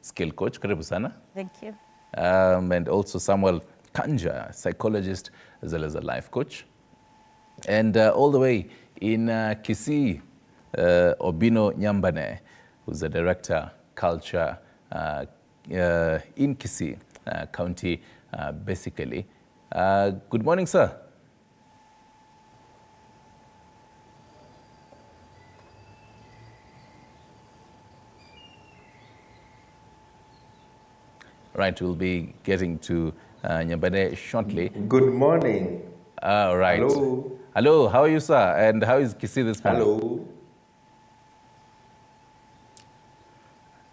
skill coach. Karibu sana. Thank you. And also Samuel Kanja, psychologist as well as a life coach. And all the way in Kisii, Obino Nyambane, who's the director culture in Kisii County, basically. Good morning, sir. Right, we'll be getting to Nyambane shortly. Good morning. All right. Hello. Hello, how are you, sir? And how is Kisii this morning? Hello.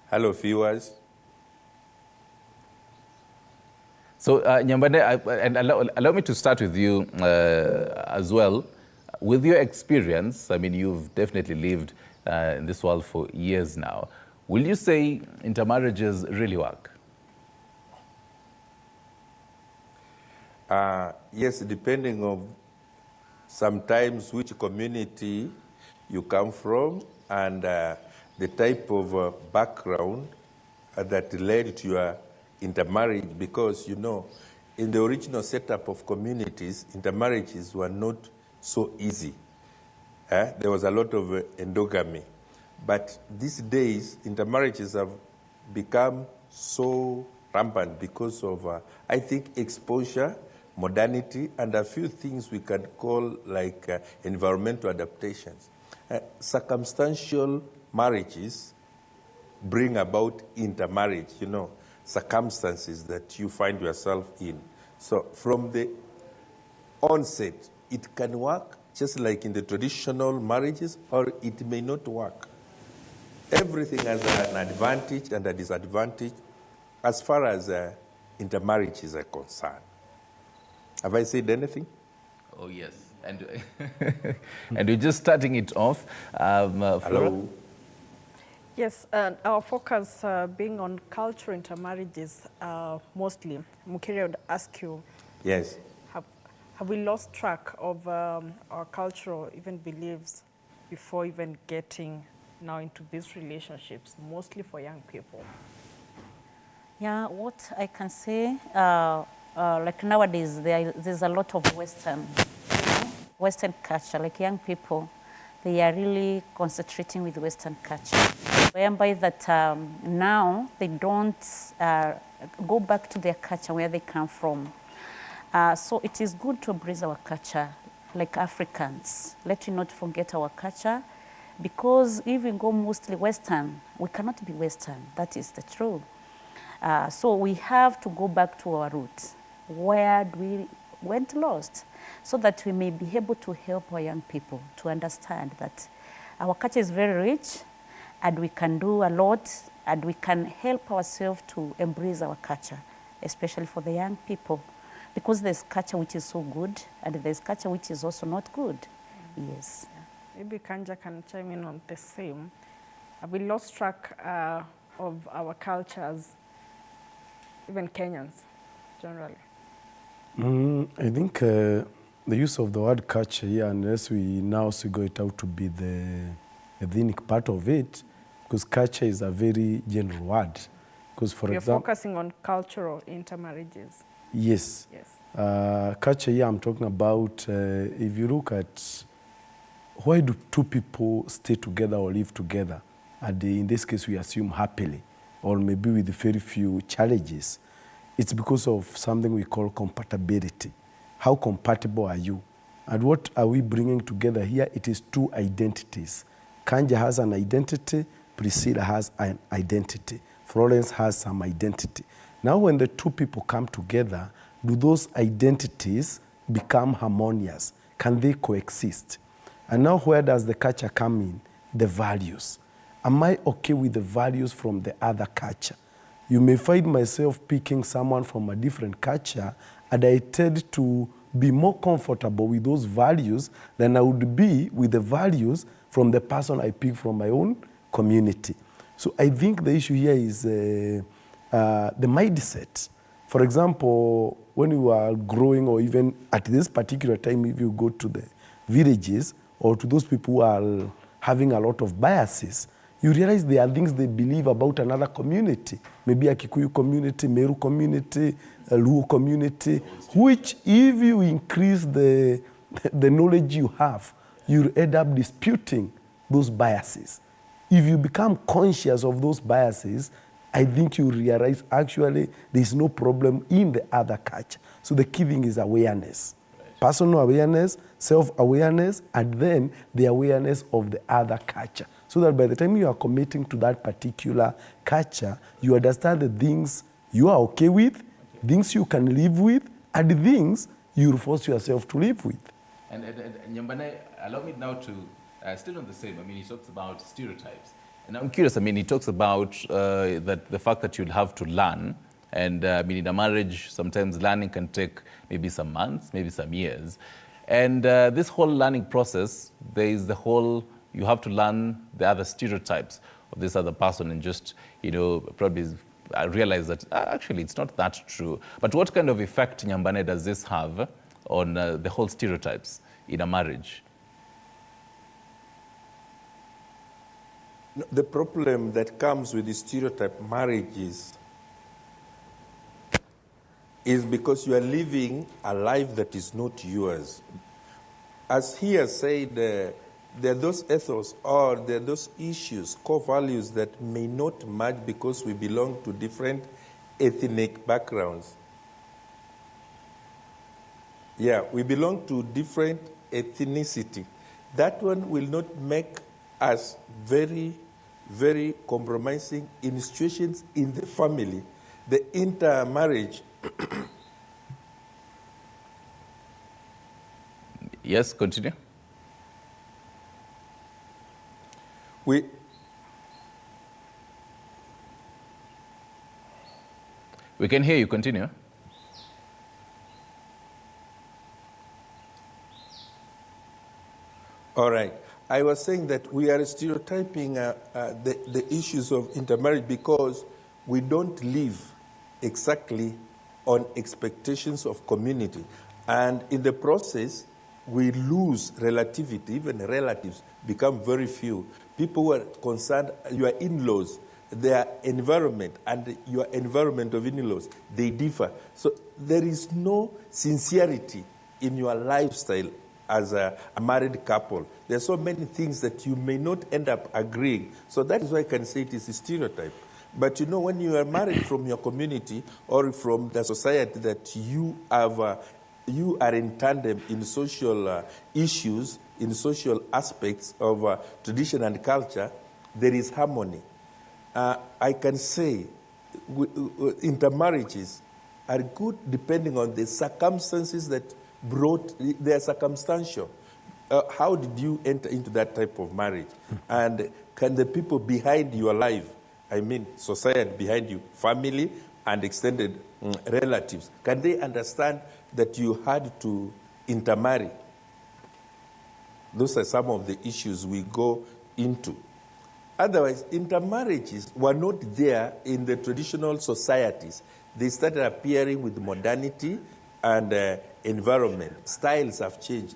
Hello, viewers. So, Nyambane, and allow me to start with you as well. With your experience, I mean, you've definitely lived in this world for years now. Will you say intermarriages really work? Yes, depending on sometimes which community you come from and the type of background that led to your intermarriage, because, you know, in the original setup of communities, intermarriages were not so easy. There was a lot of endogamy. But these days, intermarriages have become so rampant because of, I think, exposure, modernity, and a few things we can call like environmental adaptations. Circumstantial marriages bring about intermarriage, you know, circumstances that you find yourself in. So from the onset, it can work just like in the traditional marriages, or it may not work. Everything has an advantage and a disadvantage as far as intermarriages are concerned. Have I said anything? Oh, yes. And, and we're just starting it off. Hello. Yes, our focus being on cultural intermarriages mostly. Mukiri, I would ask you. Yes. Have we lost track of our cultural even beliefs before even getting now into these relationships, mostly for young people? Yeah, what I can say, like nowadays, there's a lot of Western culture. Like young people, they are really concentrating with Western culture. Whereby that now they don't go back to their culture where they come from. So it is good to embrace our culture, like Africans. Let us not forget our culture, because if we go mostly Western, we cannot be Western. That is the truth. So we have to go back to our roots, where we went lost, so that we may be able to help our young people to understand that our culture is very rich, and we can do a lot, and we can help ourselves to embrace our culture, especially for the young people, because there's culture which is so good, and there's culture which is also not good. Yes. Maybe Kanja can chime in on the same. Have we lost track of our cultures, even Kenyans, generally? I think the use of the word culture here, unless we now figure it out to be the ethnic part of it, because culture is a very general word. Because, for example, you're focusing on cultural intermarriages. Yes. Yes. Culture here, I'm talking about, if you look at why do two people stay together or live together, and in this case we assume happily, or maybe with very few challenges, it's because of something we call compatibility. How compatible are you? And what are we bringing together here? It is two identities. Kanja has an identity, Priscilla has an identity, Florence has some identity. Now when the two people come together, do those identities become harmonious? Can they coexist? And now where does the culture come in? The values. Am I okay with the values from the other culture? You may find myself picking someone from a different culture, and I tend to be more comfortable with those values than I would be with the values from the person I pick from my own community. So I think the issue here is the mindset. For example, when you are growing, or even at this particular time, if you go to the villages or to those people who are having a lot of biases, you realize there are things they believe about another community, maybe a Kikuyu community, Meru community, a Luo community, which if you increase the knowledge you have, you'll end up disputing those biases. If you become conscious of those biases, I think you realize actually there's no problem in the other culture. So the key thing is awareness. Personal awareness, self-awareness, and then the awareness of the other culture. So that by the time you are committing to that particular culture, you understand the things you are okay with, things you can live with, and the things you force yourself to live with. And Nyambane, allow me now to, still on the same, I mean, he talks about stereotypes. And I'm curious, I mean, he talks about that the fact that you'll have to learn. And I mean, in a marriage, sometimes learning can take maybe some months, maybe some years. And this whole learning process, there is the whole, you have to learn the other stereotypes of this other person and just, you know, probably realize that actually it's not that true. But what kind of effect, Nyambane, does this have on the whole stereotypes in a marriage? The problem that comes with the stereotype marriages is because you are living a life that is not yours. As he has said, there are those ethos or there are those issues, core values that may not match because we belong to different ethnic backgrounds. Yeah, we belong to different ethnicity. That one will not make us very, very compromising in situations in the family. The intermarriage. Yes, continue. We can hear you, continue. All right. I was saying that we are stereotyping the issues of intermarriage because we don't live exactly on expectations of community. And in the process, we lose relativity. Even relatives become very few. People who are concerned, your in-laws, their environment and your environment of in-laws, they differ. So there is no sincerity in your lifestyle as a married couple. There are so many things that you may not end up agreeing. So that is why I can say it is a stereotype. But you know, when you are married from your community or from the society that you have, you are in tandem in social issues, in social aspects of tradition and culture, there is harmony. I can say intermarriages are good depending on the circumstances that brought, they are circumstantial. How did you enter into that type of marriage? And can the people behind your life, I mean society behind you, family and extended relatives, can they understand that you had to intermarry? Those are some of the issues we go into. Otherwise, intermarriages were not there in the traditional societies. They started appearing with modernity and environment. Styles have changed.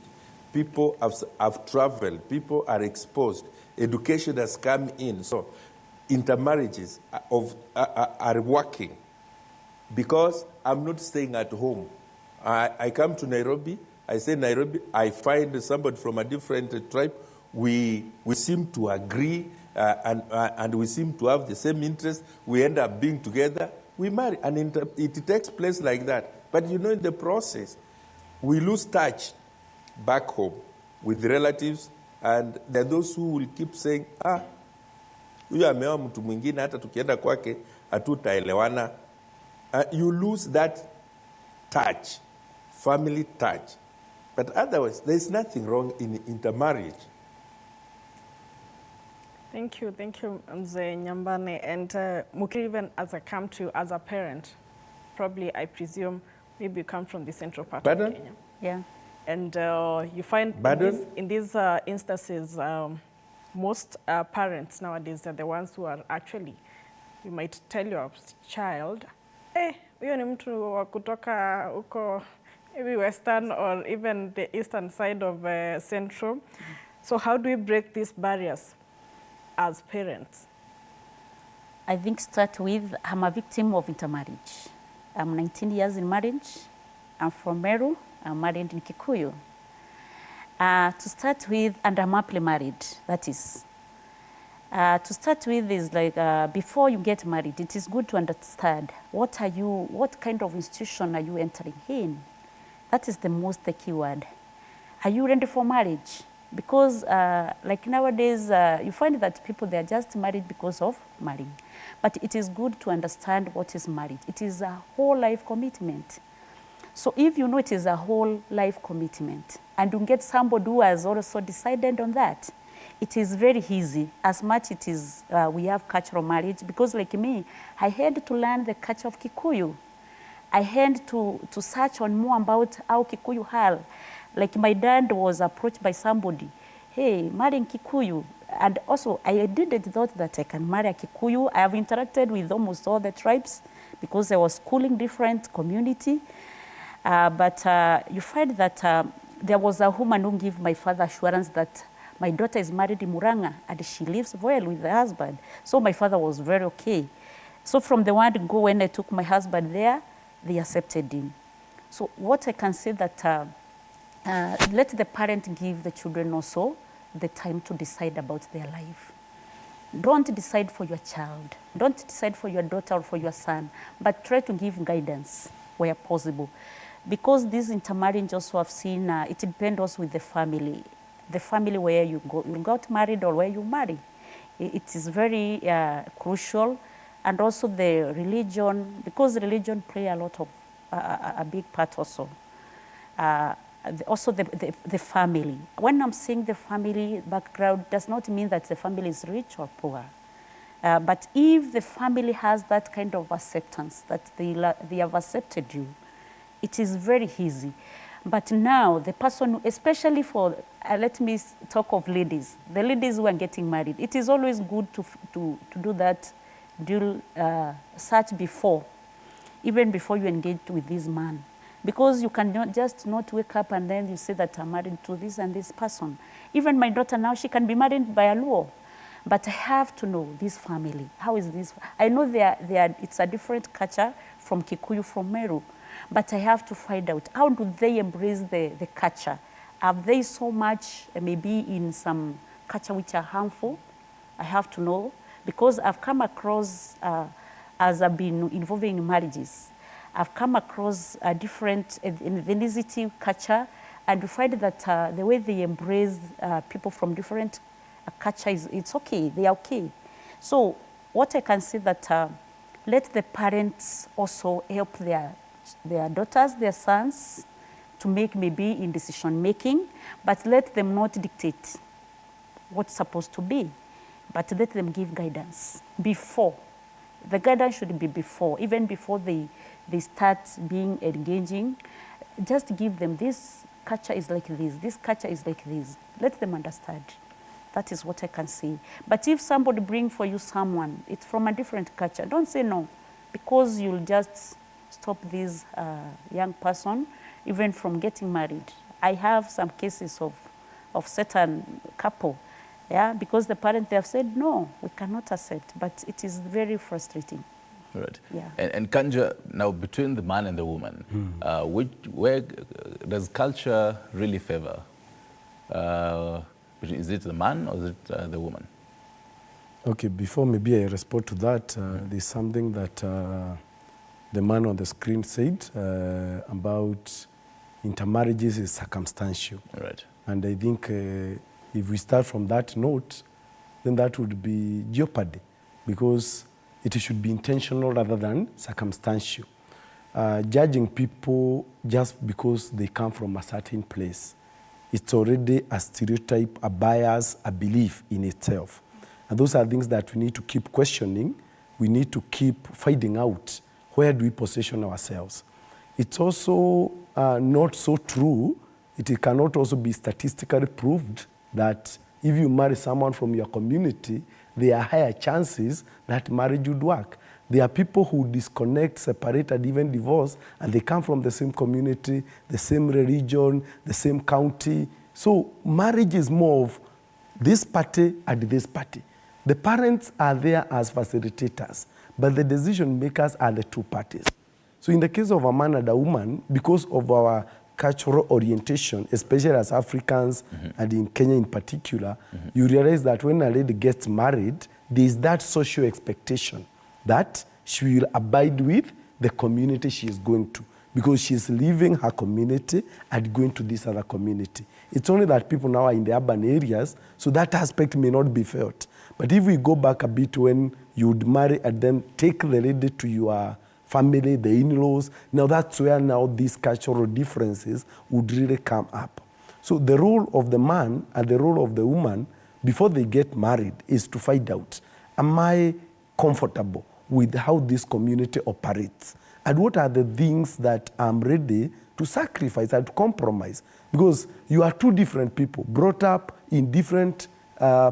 People have traveled. People are exposed. Education has come in. So intermarriages are working because I'm not staying at home. I come to Nairobi. I say Nairobi. I find somebody from a different tribe. We seem to agree and we seem to have the same interest. We end up being together. We marry. And it takes place like that. But you know, in the process, we lose touch back home with relatives, and there are those who will keep saying, huyu ameoa mtu mwingine hata tukienda kwake hatutaelewana. You lose that touch, family touch. But otherwise, there is nothing wrong in intermarriage. Thank you, Mzee Nyambane. And Mukiri, even as I come to you as a parent, probably I presume maybe you come from the central part of Kenya. Yeah. And you find in these instances, most parents nowadays are the ones who are actually, you might tell your child, huyo ni mtu wa kutoka huko, maybe western or even the eastern side of central. So how do we break these barriers as parents? I think start with, I'm a victim of intermarriage. I'm 19 years in marriage. I'm from Meru. I'm married in Kikuyu. To start with, and I'm happily married, that is. To start with is like, before you get married, it is good to understand what kind of institution are you entering in? That is the most key word. Are you ready for marriage? Because like nowadays, you find that people, they are just married because of marrying. But it is good to understand what is marriage. It is a whole life commitment. So if you know it is a whole life commitment, and you get somebody who has also decided on that, it is very easy, as much it is, we have cultural marriage, because like me, I had to learn the culture of Kikuyu. I had to search on more about how Kikuyu are. Like my dad was approached by somebody, hey, marrying Kikuyu. And also, I didn't thought that I can marry a Kikuyu. I have interacted with almost all the tribes because I was schooling different community. But you find that there was a woman who gave my father assurance that my daughter is married in Muranga and she lives well with the husband. So my father was very okay. So from the word go, when I took my husband there, they accepted him. So what I can say that let the parent give the children also the time to decide about their life. Don't decide for your child. Don't decide for your daughter or for your son, but try to give guidance where possible. Because this intermarriage also I've seen, it depends also with the family where you got married or where you marry. It is very crucial. And also the religion, because religion play a lot of, a big part also. Also the family. When I'm saying the family background, does not mean that the family is rich or poor. But if the family has that kind of acceptance, that they have accepted you, it is very easy. But now the person, especially for, let me talk of ladies, the ladies who are getting married, it is always good to do that search before, even before you engage with this man. Because you can just not wake up and then you say that I'm married to this and this person. Even my daughter now, she can be married by a Luo. But I have to know this family. How is this? I know it's a different culture from Kikuyu, from Meru. But I have to find out, how do they embrace the culture? Have they so much, maybe in some culture which are harmful? I have to know. Because I've come across, as I've been involved in marriages, I've come across a different ethnicity culture, and you find that the way they embrace people from different cultures, it's okay, they are okay. So what I can say that let the parents also help their daughters, their sons, to make maybe in decision making, but let them not dictate what's supposed to be, but let them give guidance before. The guidance should be before, even before they start being engaging. Just give them, this culture is like this culture is like this. Let them understand. That is what I can say. But if somebody bring for you someone, it's from a different culture, don't say no, because you'll just stop this young person even from getting married. I have some cases of certain couple, yeah, because the parents, they have said, no, we cannot accept, but it is very frustrating. Right. Yeah. And Kanja, now between the man and the woman, where does culture really favor? Is it the man or is it the woman? Okay, before maybe I respond to that, there's something that the man on the screen said about intermarriages is circumstantial. Right. And I think if we start from that note, then that would be jeopardy, because it should be intentional rather than circumstantial. Judging people just because they come from a certain place, it's already a stereotype, a bias, a belief in itself. And those are things that we need to keep questioning. We need to keep finding out, where do we position ourselves? It's also not so true. It cannot also be statistically proved that if you marry someone from your community, there are higher chances that marriage would work. There are people who disconnect, separate, and even divorce, and they come from the same community, the same religion, the same county. So marriage is more of this party and this party. The parents are there as facilitators, but the decision makers are the two parties. So in the case of a man and a woman, because of our cultural orientation, especially as Africans and in Kenya in particular, you realize that when a lady gets married, there is that social expectation that she will abide with the community she is going to, because she is leaving her community and going to this other community. It's only that people now are in the urban areas, so that aspect may not be felt. But if we go back a bit when you would marry and then take the lady to your family, the in-laws, now that's where now these cultural differences would really come up. So the role of the man and the role of the woman before they get married is to find out, am I comfortable with how this community operates? And what are the things that I'm ready to sacrifice and to compromise? Because you are two different people brought up in different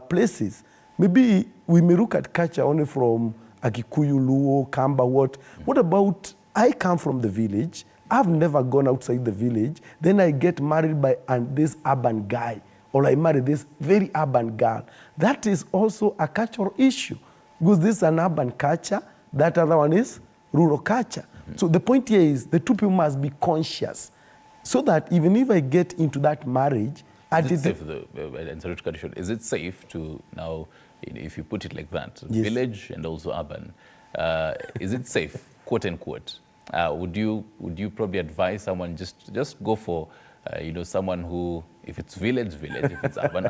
places. Maybe we may look at culture only from a Kikuyu, Luo, Kamba, what. What about, I come from the village, I've never gone outside the village, then I get married by this urban guy, or I marry this very urban girl. That is also a cultural issue, because this is an urban culture, that other one is rural culture. So the point here is the two people must be conscious, so that even if I get into that marriage, is it safe to now, if you put it like that, yes, village and also urban, is it safe, quote unquote? Would you probably advise someone just go for someone who, if it's village, if it's urban.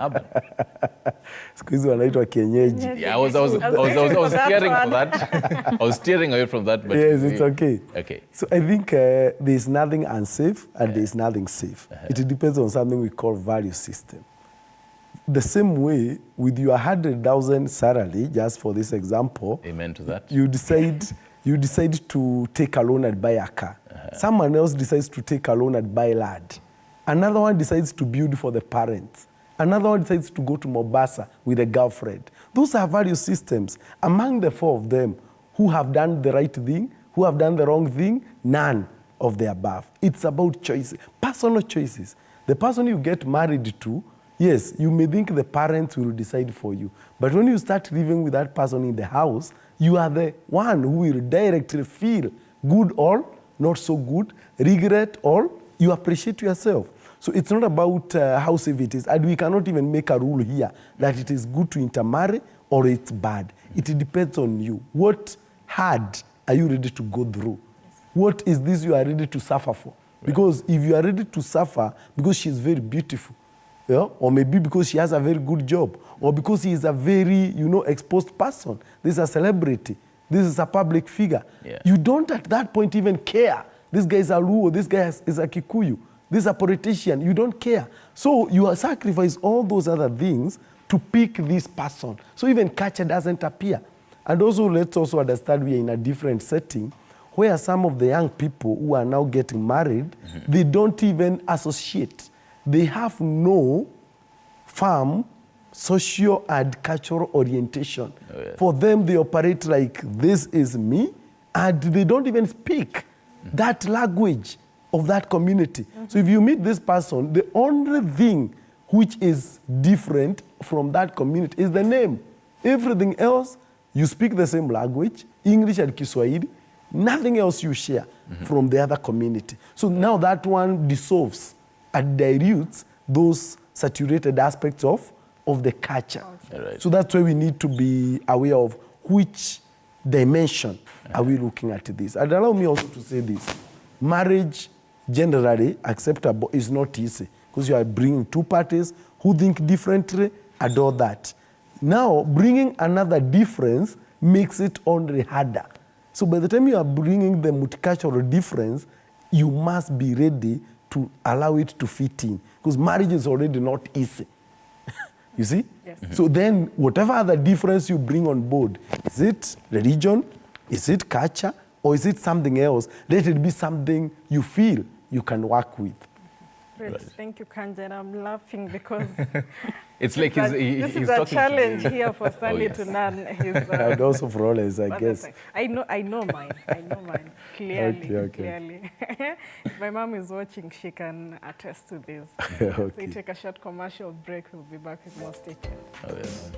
Siku hizi wanaitwa kienyeji. Yeah, I was steering for that. I was steering away from that, but yes, it's okay. Okay. So I think there's nothing unsafe and there's nothing safe. It depends on something we call value system. The same way with your 100,000 salary, just for this example, amen to that. You decide to take a loan and buy a car. Someone else decides to take a loan and buy land. Another one decides to build for the parents. Another one decides to go to Mombasa with a girlfriend. Those are value systems. Among the four of them, who have done the right thing, who have done the wrong thing, none of the above. It's about choices, personal choices. The person you get married to, yes, you may think the parents will decide for you. But when you start living with that person in the house, you are the one who will directly feel good or not so good, regret or you appreciate yourself. So it's not about how safe it is. And we cannot even make a rule here that it is good to intermarry or it's bad. It depends on you. What hard are you ready to go through? What is this you are ready to suffer for? Because if you are ready to suffer because she's very beautiful, yeah? Or maybe because she has a very good job, or because he is a very, exposed person, this is a celebrity, this is a public figure, you don't at that point even care. This guy is a Luo, this guy is a Kikuyu, this is a politician, you don't care. So you sacrifice all those other things to pick this person. So even culture doesn't appear. And also let's also understand we are in a different setting where some of the young people who are now getting married, they don't even associate. They have no firm social and cultural orientation. Oh, yeah. For them, they operate like this is me, and they don't even speak that language of that community. So if you meet this person, the only thing which is different from that community is the name. Everything else, you speak the same language, English and Kiswahili, nothing else you share from the other community. So now that one dissolves and dilutes those saturated aspects of the culture. Right. So that's why we need to be aware of which dimension are we looking at this. And allow me also to say this. Marriage, generally acceptable, is not easy because you are bringing two parties who think differently and all that. Now, bringing another difference makes it only harder. So by the time you are bringing the multicultural difference, you must be ready to allow it to fit in, because marriage is already not easy. You see? Yes. So then whatever other difference you bring on board, is it religion, is it culture, or is it something else? Let it be something you feel you can work with. Great. Right. Thank you, Kanjan. I'm laughing because it's like this is a challenge here for Stanley to learn. And also for Rollins, I guess. I know mine. I know mine clearly. Okay. Clearly. If my mom is watching, she can attest to this. Okay. So we take a short commercial break. We'll be back with more. Stay tuned. Oh, yes.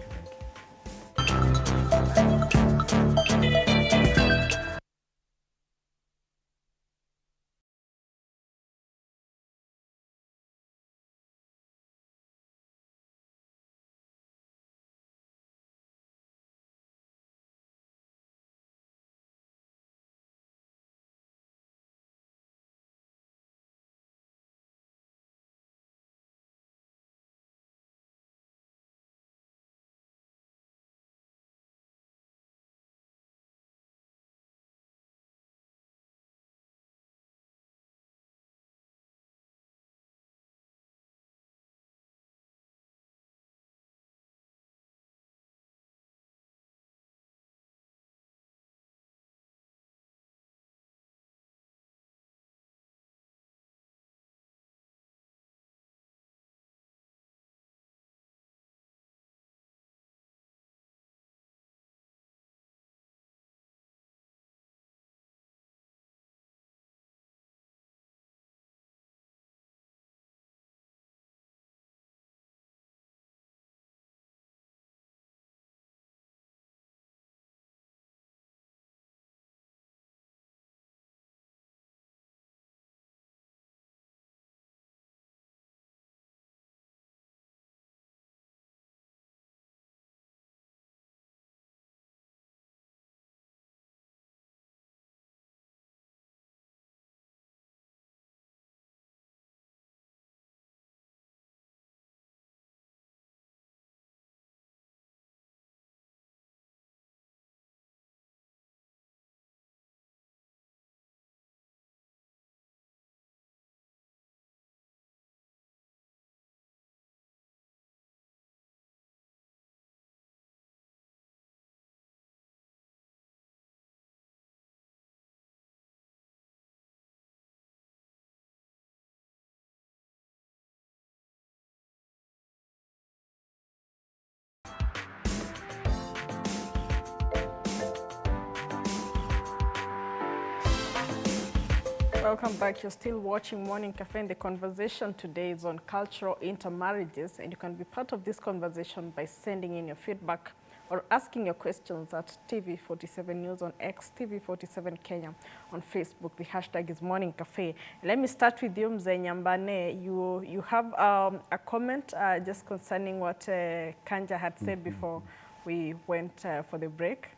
Welcome back. You're still watching Morning Cafe, and the conversation today is on cultural intermarriages, and you can be part of this conversation by sending in your feedback or asking your questions at TV47 News on X, TV47 Kenya on Facebook. The hashtag is Morning Cafe. Let me start with you, Mzee Nyambane. You have a comment just concerning what Kanja had said before we went for the break.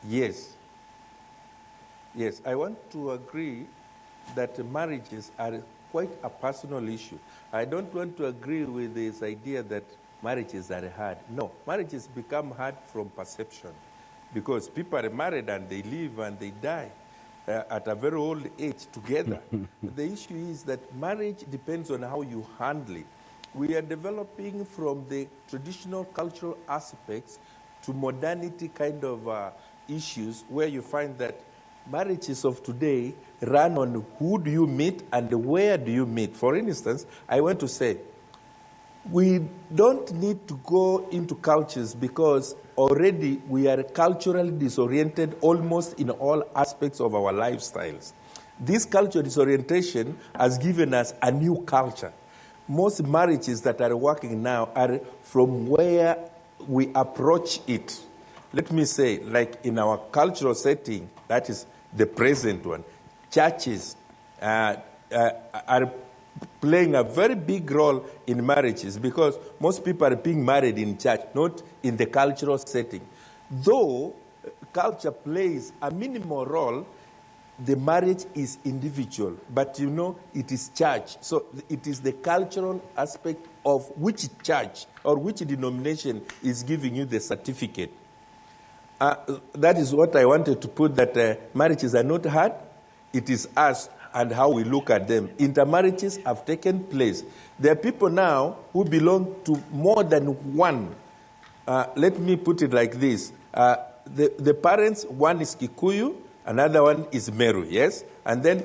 Yes. Yes, I want to agree that marriages are quite a personal issue. I don't want to agree with this idea that marriages are hard. No, marriages become hard from perception because people are married and they live and they die at a very old age together. The issue is that marriage depends on how you handle it. We are developing from the traditional cultural aspects to modernity kind of issues where you find that marriages of today run on who do you meet and where do you meet. For instance, I want to say, we don't need to go into cultures because already we are culturally disoriented almost in all aspects of our lifestyles. This cultural disorientation has given us a new culture. Most marriages that are working now are from where we approach it. Let me say, like in our cultural setting, that is the present one, churches are playing a very big role in marriages because most people are being married in church, not in the cultural setting. Though culture plays a minimal role, the marriage is individual, but you know, it is church. So it is the cultural aspect of which church or which denomination is giving you the certificate. That is what I wanted to put, that marriages are not hard. It is us and how we look at them. Intermarriages have taken place. There are people now who belong to more than one. Let me put it like this. The parents, one is Kikuyu, another one is Meru, yes? And then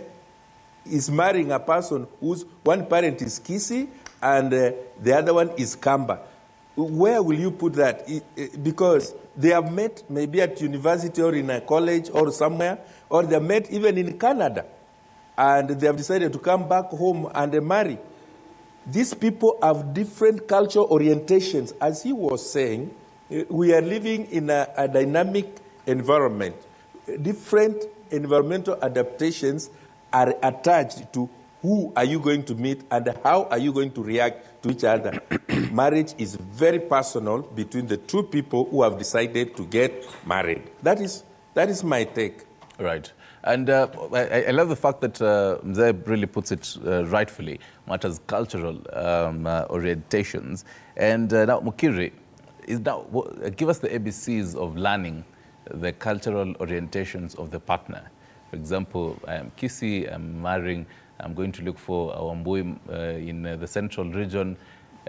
is marrying a person whose one parent is Kisi and the other one is Kamba. Where will you put that? Because they have met maybe at university or in a college or somewhere, or they have met even in Canada, and they have decided to come back home and marry. These people have different cultural orientations. As he was saying, we are living in a dynamic environment. Different environmental adaptations are attached to who are you going to meet and how are you going to react to each other. Marriage is very personal between the two people who have decided to get married. That is my take. Right. And I love the fact that Mzee really puts it rightfully, matters cultural orientations. And now, Mukiri, give us the ABCs of learning the cultural orientations of the partner. For example, I am Kisi, I'm marrying, I'm going to look for a Wambui in the central region,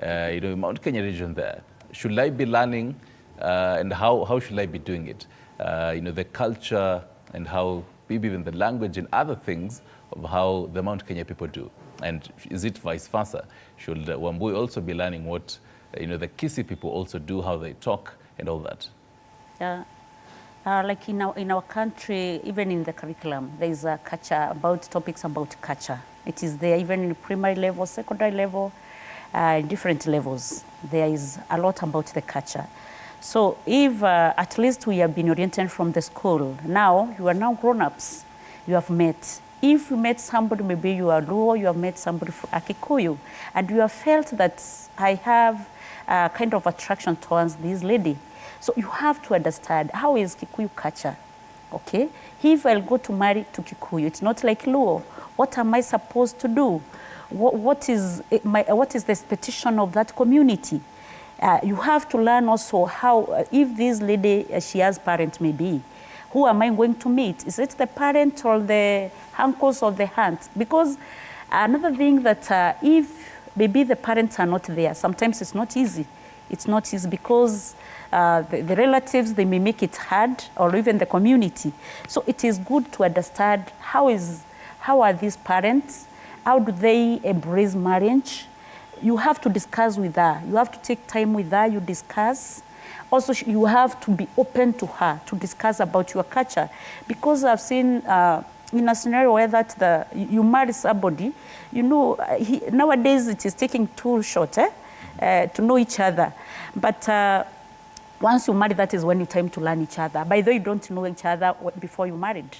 Mount Kenya region there. Should I be learning and how should I be doing it? The culture and how, maybe even the language and other things of how the Mount Kenya people do. And is it vice versa? Should Wambui also be learning what, the Kisi people also do, how they talk and all that? Yeah. Like in our country, even in the curriculum, there is a culture about topics about culture. It is there even in primary level, secondary level, different levels. There is a lot about the culture. So if at least we have been oriented from the school, now you are now grown-ups, you have met. If you met somebody, maybe you are Luo, you have met somebody from Akikuyu, and you have felt that I have a kind of attraction towards this lady. So you have to understand how is Kikuyu culture, okay? If I'll go to marry to Kikuyu, it's not like Luo. What am I supposed to do? What is the expectation of that community? You have to learn also how, if this lady, she has parents maybe, who am I going to meet? Is it the parent or the uncles or the aunt? Because another thing that if maybe the parents are not there, sometimes it's not easy. It's not easy because the relatives, they may make it hard, or even the community. So it is good to understand how are these parents, how do they embrace marriage. You have to discuss with her. You have to take time with her, you discuss. Also, you have to be open to her to discuss about your culture. Because I've seen in a scenario where that you marry somebody, you know, nowadays it is taking too short to know each other. But once you marry, that is when it's time to learn each other. By the way, you don't know each other before you married.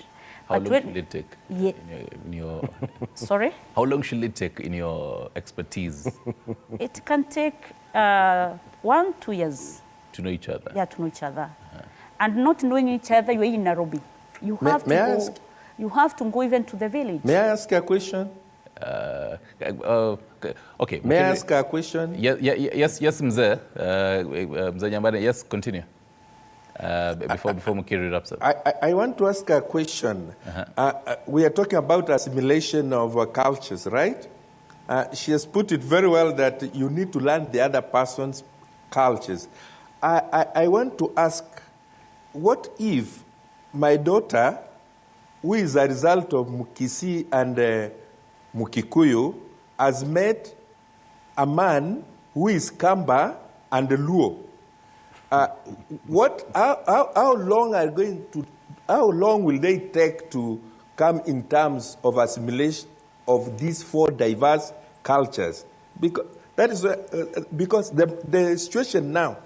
How long should it take? Yeah. In your Sorry? How long should it take in your expertise? It can take 1-2 years. To know each other? Yeah, to know each other. And not knowing each other, you're in Nairobi. You have to go. You have to go even to the village. May I ask a question? Okay. May I ask a question? Yes, Mzee. Mzee Nyambane, yes, continue. Before Mukiri wraps up. I want to ask a question. We are talking about assimilation of cultures, right? She has put it very well that you need to learn the other person's cultures. I want to ask, what if my daughter, who is a result of Mukisi and Mukikuyu, has met a man who is Kamba and Luo? How long will they take to come in terms of assimilation of these 4 diverse cultures? Because that is because the situation now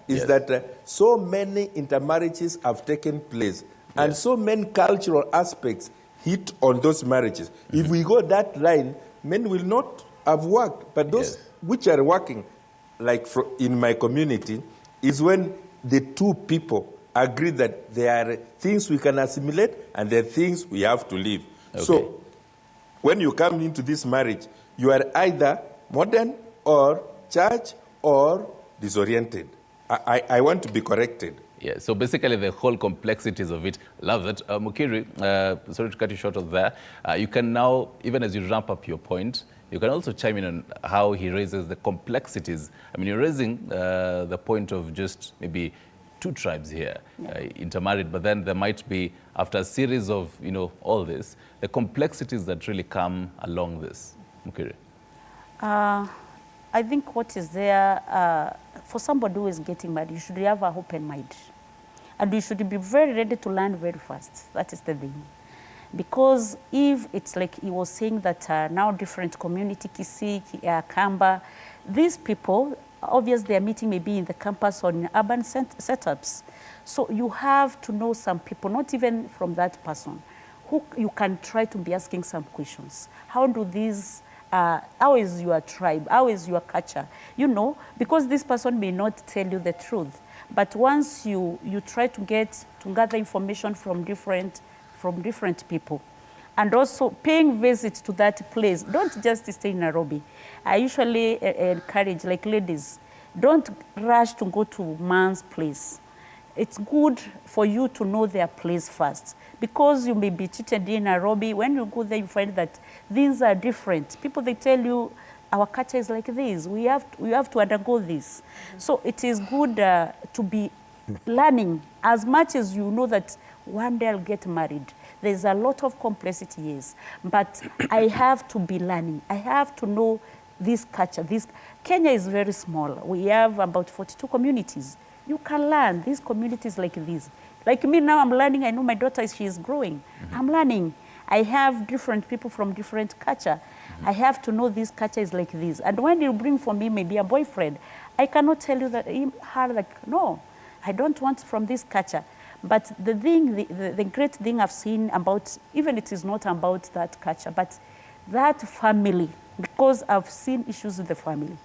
is yes. that so many intermarriages have taken place, and so many cultural aspects hit on those marriages. If we go that line, men will not have worked, but those which are working, like in my community, is when the 2 people agree that there are things we can assimilate and there are things we have to leave. Okay. So when you come into this marriage, you are either modern or church or disoriented. I want to be corrected. Yeah, so basically the whole complexities of it. Love it. Mukiri, sorry to cut you short of there. You can now, even as you wrap up your point, you can also chime in on how he raises the complexities. I mean, you're raising the point of just maybe 2 tribes here, intermarried, but then there might be, after a series of, you know, all this, the complexities that really come along this. Mukiri. I think what is there, for somebody who is getting married, you should have an open mind. And you should be very ready to learn very fast. That is the thing. Because if it's like he was saying that now different community, Kisii, Kamba, these people, obviously they are meeting maybe in the campus or in urban setups. So you have to know some people, not even from that person, who you can try to be asking some questions. How do these, how is your tribe? How is your culture? You know, because this person may not tell you the truth. But once you try to gather information from different people, and also paying visit to that place, don't just stay in Nairobi. I usually encourage, like ladies, don't rush to go to man's place. It's good for you to know their place first, because you may be cheated in Nairobi. When you go there, you find that things are different. People, they tell you, our culture is like this. We have to undergo this. So it is good to be learning as much as you know that one day I'll get married. There's a lot of complexity, yes, but I have to be learning. I have to know this culture. Kenya is very small. We have about 42 communities. You can learn these communities like this. Like me now, I'm learning. I know my daughter, she is growing. I'm learning. I have different people from different culture. I have to know this culture is like this. And when you bring for me maybe a boyfriend, I cannot tell you that like, no, I don't want from this culture. But the thing, the great thing I've seen about, even it is not about that culture, but that family, because I've seen issues with the family.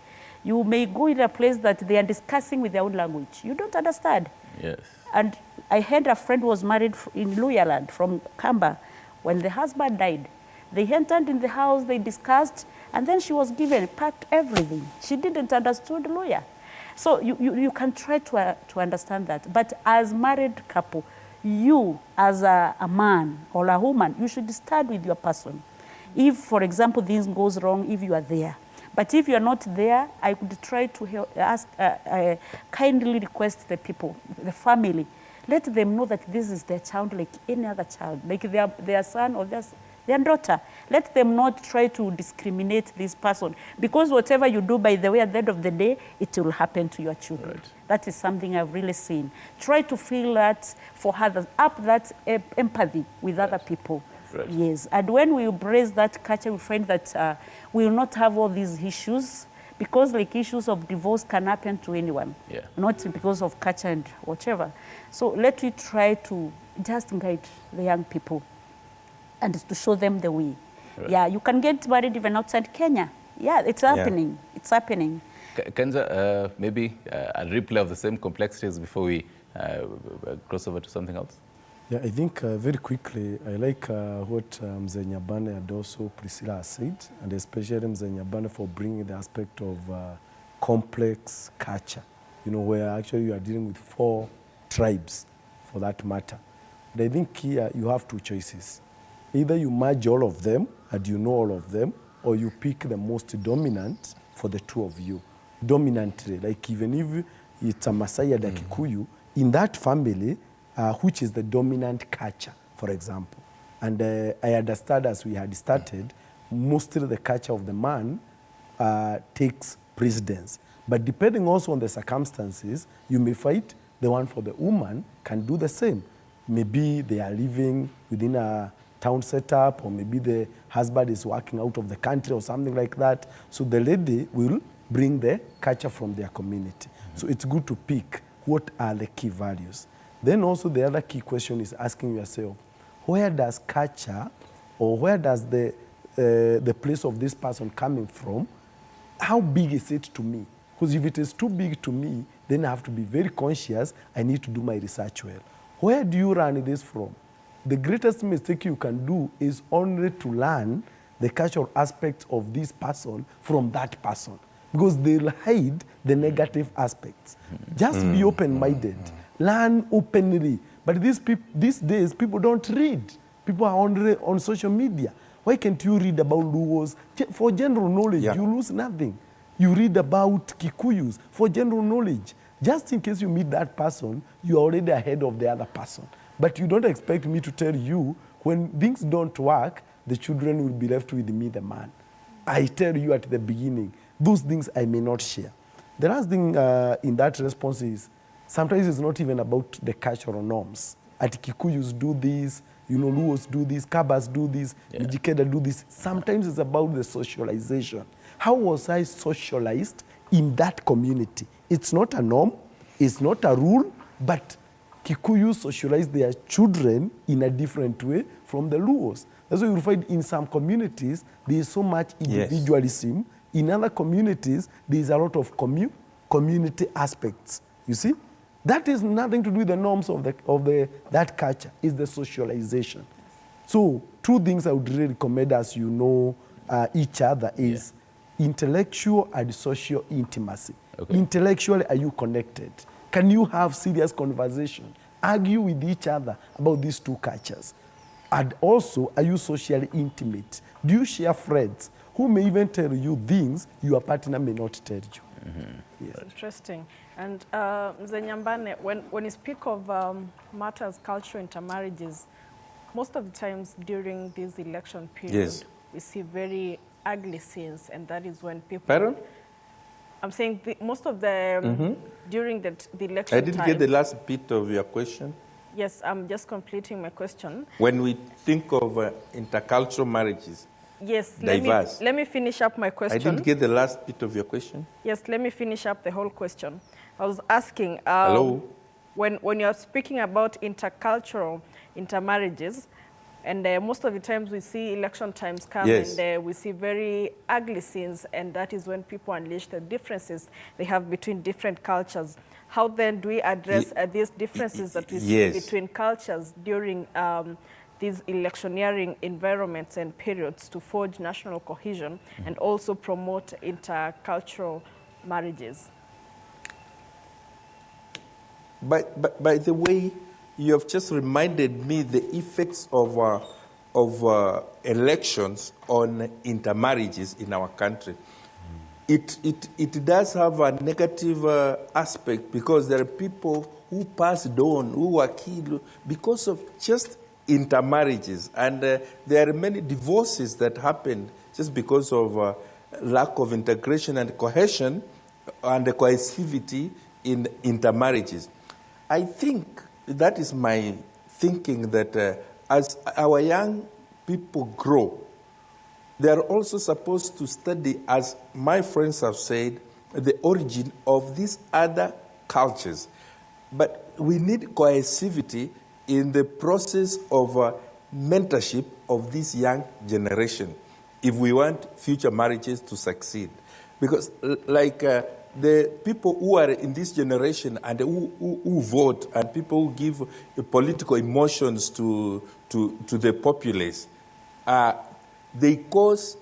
You may go in a place that they are discussing with their own language. You don't understand. Yes. And I had a friend who was married in Luyaland from Kamba. When the husband died, they entered in the house, they discussed, and then she was given, packed everything. She didn't understand the lawyer. So you can try to understand that. But as married couple, you as a man or a woman, you should start with your person. If, for example, things goes wrong, if you are there. But if you are not there, I would try to help, kindly request the people, the family, let them know that this is their child like any other child, like their son or their daughter. Let them not try to discriminate this person, because whatever you do, by the way, at the end of the day, it will happen to your children. Right. That is something I've really seen. Try to feel that for others, up that empathy with other people. Right. Yes, and when we embrace that culture, we find that we will not have all these issues, because like issues of divorce can happen to anyone, not because of culture and whatever. So let me try to just guide the young people and to show them the way. Right. Yeah, you can get married even outside Kenya. Yeah, it's happening. It's happening. Kenza, maybe a replay of the same complexities before we cross over to something else? Yeah, I think very quickly, I like what Mzee Nyabane and also Priscilla has said, and especially Mzee Nyabane for bringing the aspect of complex culture, you know, where actually you are dealing with 4 tribes for that matter. But I think here you have 2 choices. Either you merge all of them and you know all of them, or you pick the most dominant for the 2 of you. Dominantly, like even if it's a Maasai and a Kikuyu, in that family, which is the dominant culture, for example. And I understand as we had started, mostly the culture of the man takes precedence. But depending also on the circumstances, you may find the one for the woman can do the same. Maybe they are living within a town setup, or maybe the husband is working out of the country or something like that. So the lady will bring the culture from their community. So it's good to pick what are the key values. Then also the other key question is asking yourself, where does culture, or where does the place of this person coming from, how big is it to me? Because if it is too big to me, then I have to be very conscious. I need to do my research well. Where do you learn this from? The greatest mistake you can do is only to learn the cultural aspects of this person from that person, because they'll hide the negative aspects. Just be open-minded. Learn openly. But these days, people don't read. People are on social media. Why can't you read about Luos? For general knowledge, you lose nothing. You read about Kikuyus for general knowledge. Just in case you meet that person, you're already ahead of the other person. But you don't expect me to tell you, when things don't work, the children will be left with me, the man. I tell you at the beginning, those things I may not share. The last thing in that response is, sometimes it's not even about the cultural norms. At Kikuyus do this, you know, Luos do this, Kabas do this, Mijikenda do this. Sometimes it's about the socialization. How was I socialized in that community? It's not a norm, it's not a rule, but Kikuyus socialize their children in a different way from the Luos. That's why you'll find in some communities, there is so much individualism. In other communities, there is a lot of community aspects. You see? That is nothing to do with the norms of that culture. It's the socialization. So 2 things I would really recommend as you know each other is intellectual and social intimacy. Okay. Intellectually, are you connected? Can you have serious conversation? Argue with each other about these 2 cultures? And also, are you socially intimate? Do you share friends who may even tell you things your partner may not tell you? Yes. Interesting. And Mzee Nyambane, when you speak of matters, cultural intermarriages, most of the times during this election period, we see very ugly scenes, and that is when people... Pardon? I'm saying most of the, during the election I didn't get the last bit of your question. Yes, I'm just completing my question. When we think of intercultural marriages, yes, let me finish up my question. I didn't get the last bit of your question. Yes, let me finish up the whole question. I was asking, hello? When you're speaking about intercultural intermarriages, and most of the times we see election times come, and we see very ugly scenes, and that is when people unleash the differences they have between different cultures. How then do we address these differences that we see between cultures during these electioneering environments and periods to forge national cohesion and also promote intercultural marriages? By the way, you have just reminded me the effects of elections on intermarriages in our country. It does have a negative aspect, because there are people who passed on, who were killed because of just intermarriages. And there are many divorces that happen just because of lack of integration and cohesion and the cohesivity in intermarriages. I think that is my thinking, that as our young people grow, they are also supposed to study, as my friends have said, the origin of these other cultures. But we need cohesivity in the process of mentorship of this young generation if we want future marriages to succeed. Because like the people who are in this generation and who vote and people who give political emotions to the populace, they cause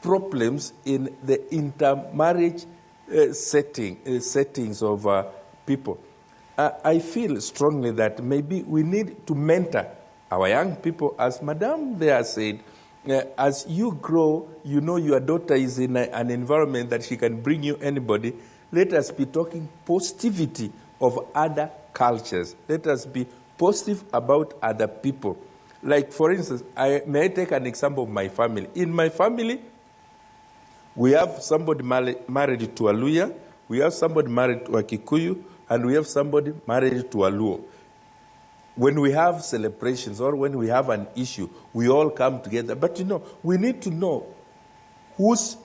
problems in the intermarriage settings of people. I feel strongly that maybe we need to mentor our young people, as Madame there said. As you grow, you know your daughter is in an environment that she can bring you anybody. Let us be talking positivity of other cultures. Let us be positive about other people. Like, for instance, may I take an example of my family? In my family, we have somebody married to a Luya, we have somebody married to a Kikuyu, and we have somebody married to a Luo. When we have celebrations or when we have an issue, we all come together. But we need to know whose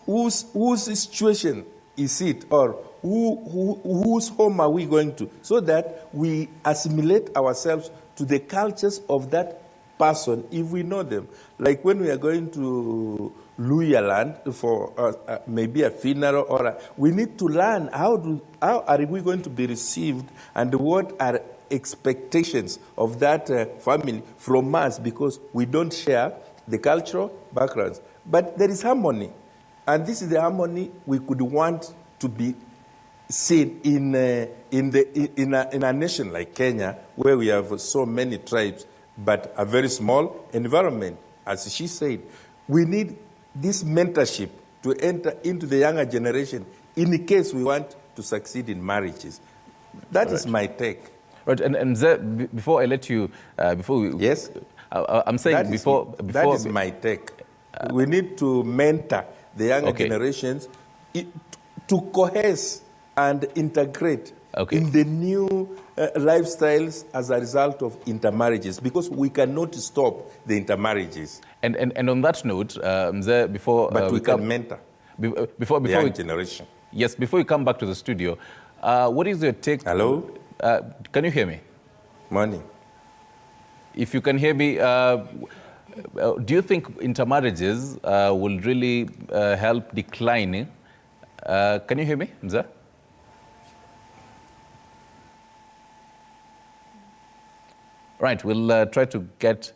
situation is it, or whose home are we going to, so that we assimilate ourselves to the cultures of that person if we know them. Like when we are going to Luya land for maybe a funeral, or we need to learn how are we going to be received and what are expectations of that family from us, because we don't share the cultural backgrounds. But there is harmony, and this is the harmony we could want to be seen in a nation like Kenya, where we have so many tribes, but a very small environment. As she said, we need this mentorship to enter into the younger generation in case we want to succeed in marriages. That is my take. Right, and before I let you, yes, I'm saying that is my take. We need to mentor the younger generations to cohese and integrate in the new lifestyles as a result of intermarriages, because we cannot stop the intermarriages. And on that note, before we can mentor before the young generation. Yes, before you come back to the studio, what is your take? Hello? Can you hear me? Morning. If you can hear me, do you think intermarriages will really help decline? Can you hear me, Mza? Right, we'll try to get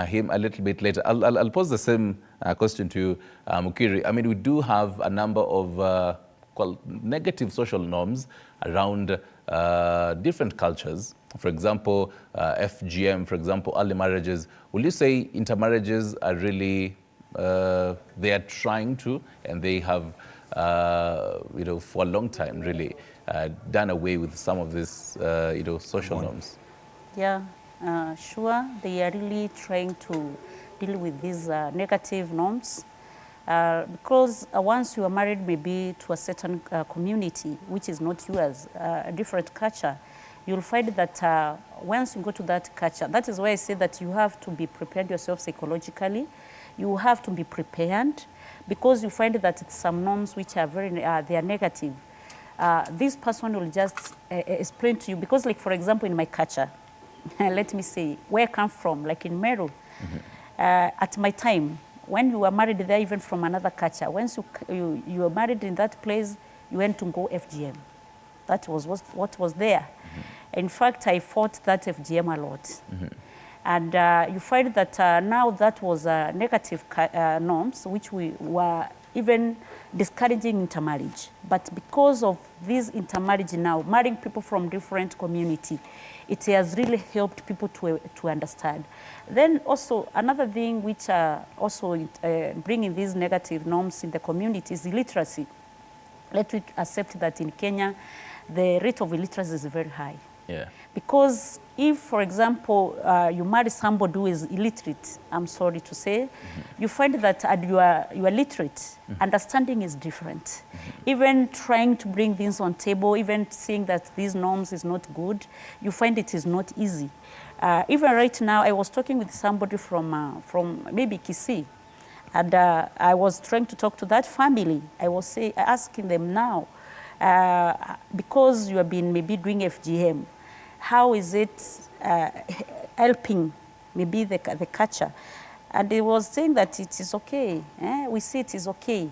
him a little bit later. I'll pose the same question to you, Mukiri. I mean, we do have a number of negative social norms around different cultures. For example, FGM, for example, early marriages. Will you say intermarriages are really, they are trying to, and they have, for a long time, really done away with some of these, social norms? Yeah, sure. They are really trying to deal with these negative norms. Because once you are married maybe to a certain community, which is not yours, a different culture, you'll find that once you go to that culture, that is why I say that you have to be prepared yourself psychologically. You have to be prepared, because you find that some norms which are they are negative. This person will just explain to you, because like, for example, in my culture, let me say, where I come from, like in Meru, at my time, when you were married there, even from another culture, once you were married in that place, you went to go FGM. That was what was there. In fact, I fought that FGM a lot. And you find that now that was negative norms, which we were even discouraging intermarriage. But because of this intermarriage now, marrying people from different community, it has really helped people to understand. Then also another thing which also bringing these negative norms in the community is illiteracy. Let me accept that in Kenya, the rate of illiteracy is very high. Yeah. Because if, for example, you marry somebody who is illiterate, I'm sorry to say, you find that you are literate, understanding is different. Even trying to bring things on table, even seeing that these norms is not good, you find it is not easy. Even right now, I was talking with somebody from maybe Kisii, and I was trying to talk to that family. I was asking them now, because you have been maybe doing FGM, how is it helping maybe the culture? And they was saying that it is okay. We see it is okay.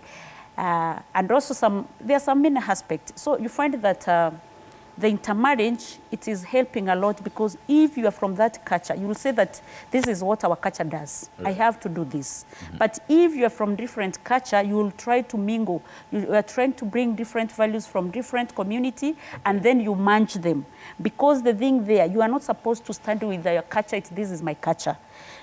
And also there are some many aspects. So you find that the intermarriage, it is helping a lot, because if you are from that culture, you will say that this is what our culture does. I have to do this. But if you are from different culture, you will try to mingle. You are trying to bring different values from different community, and then you merge them. Because the thing there, you are not supposed to stand with your culture, this is my culture.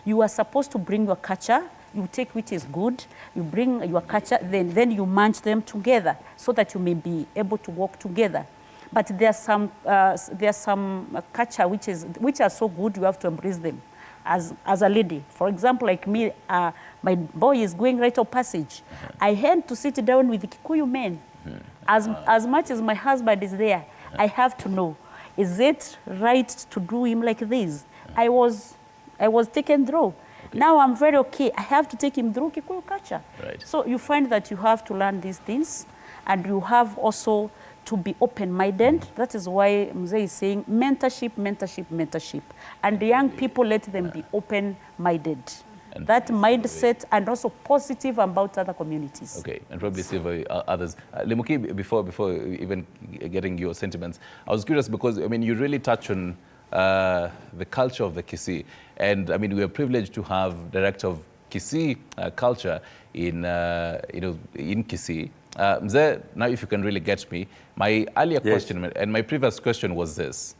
You are supposed to bring your culture, you take which is good, you bring your culture, then you merge them together so that you may be able to work together. But there are some culture which are so good, you have to embrace them as a lady. For example, like me, my boy is going rite of passage. I had to sit down with the Kikuyu men. As much as my husband is there, I have to know, is it right to do him like this? I was taken through. Now I'm very okay. I have to take him through Kikuyu culture. Right. So you find that you have to learn these things, and you have also to be open-minded. That is why Mzee is saying mentorship, mentorship, mentorship. And the young people, let them be open-minded. That mindset, and also positive about other communities. Okay, and probably see others. Lemuki, before even getting your sentiments, I was curious because, I mean, you really touch on the culture of the Kisii. And, I mean, we are privileged to have director of Kisii culture in Kisii. Mzee, now if you can really get me, my earlier question and my previous question was this.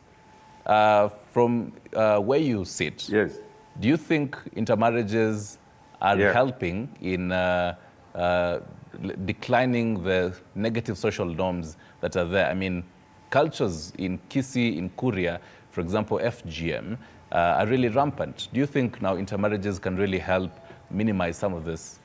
From where you sit, do you think intermarriages are helping in declining the negative social norms that are there? I mean, cultures in Kisii, in Kuria, for example, FGM, are really rampant. Do you think now intermarriages can really help minimize some of this?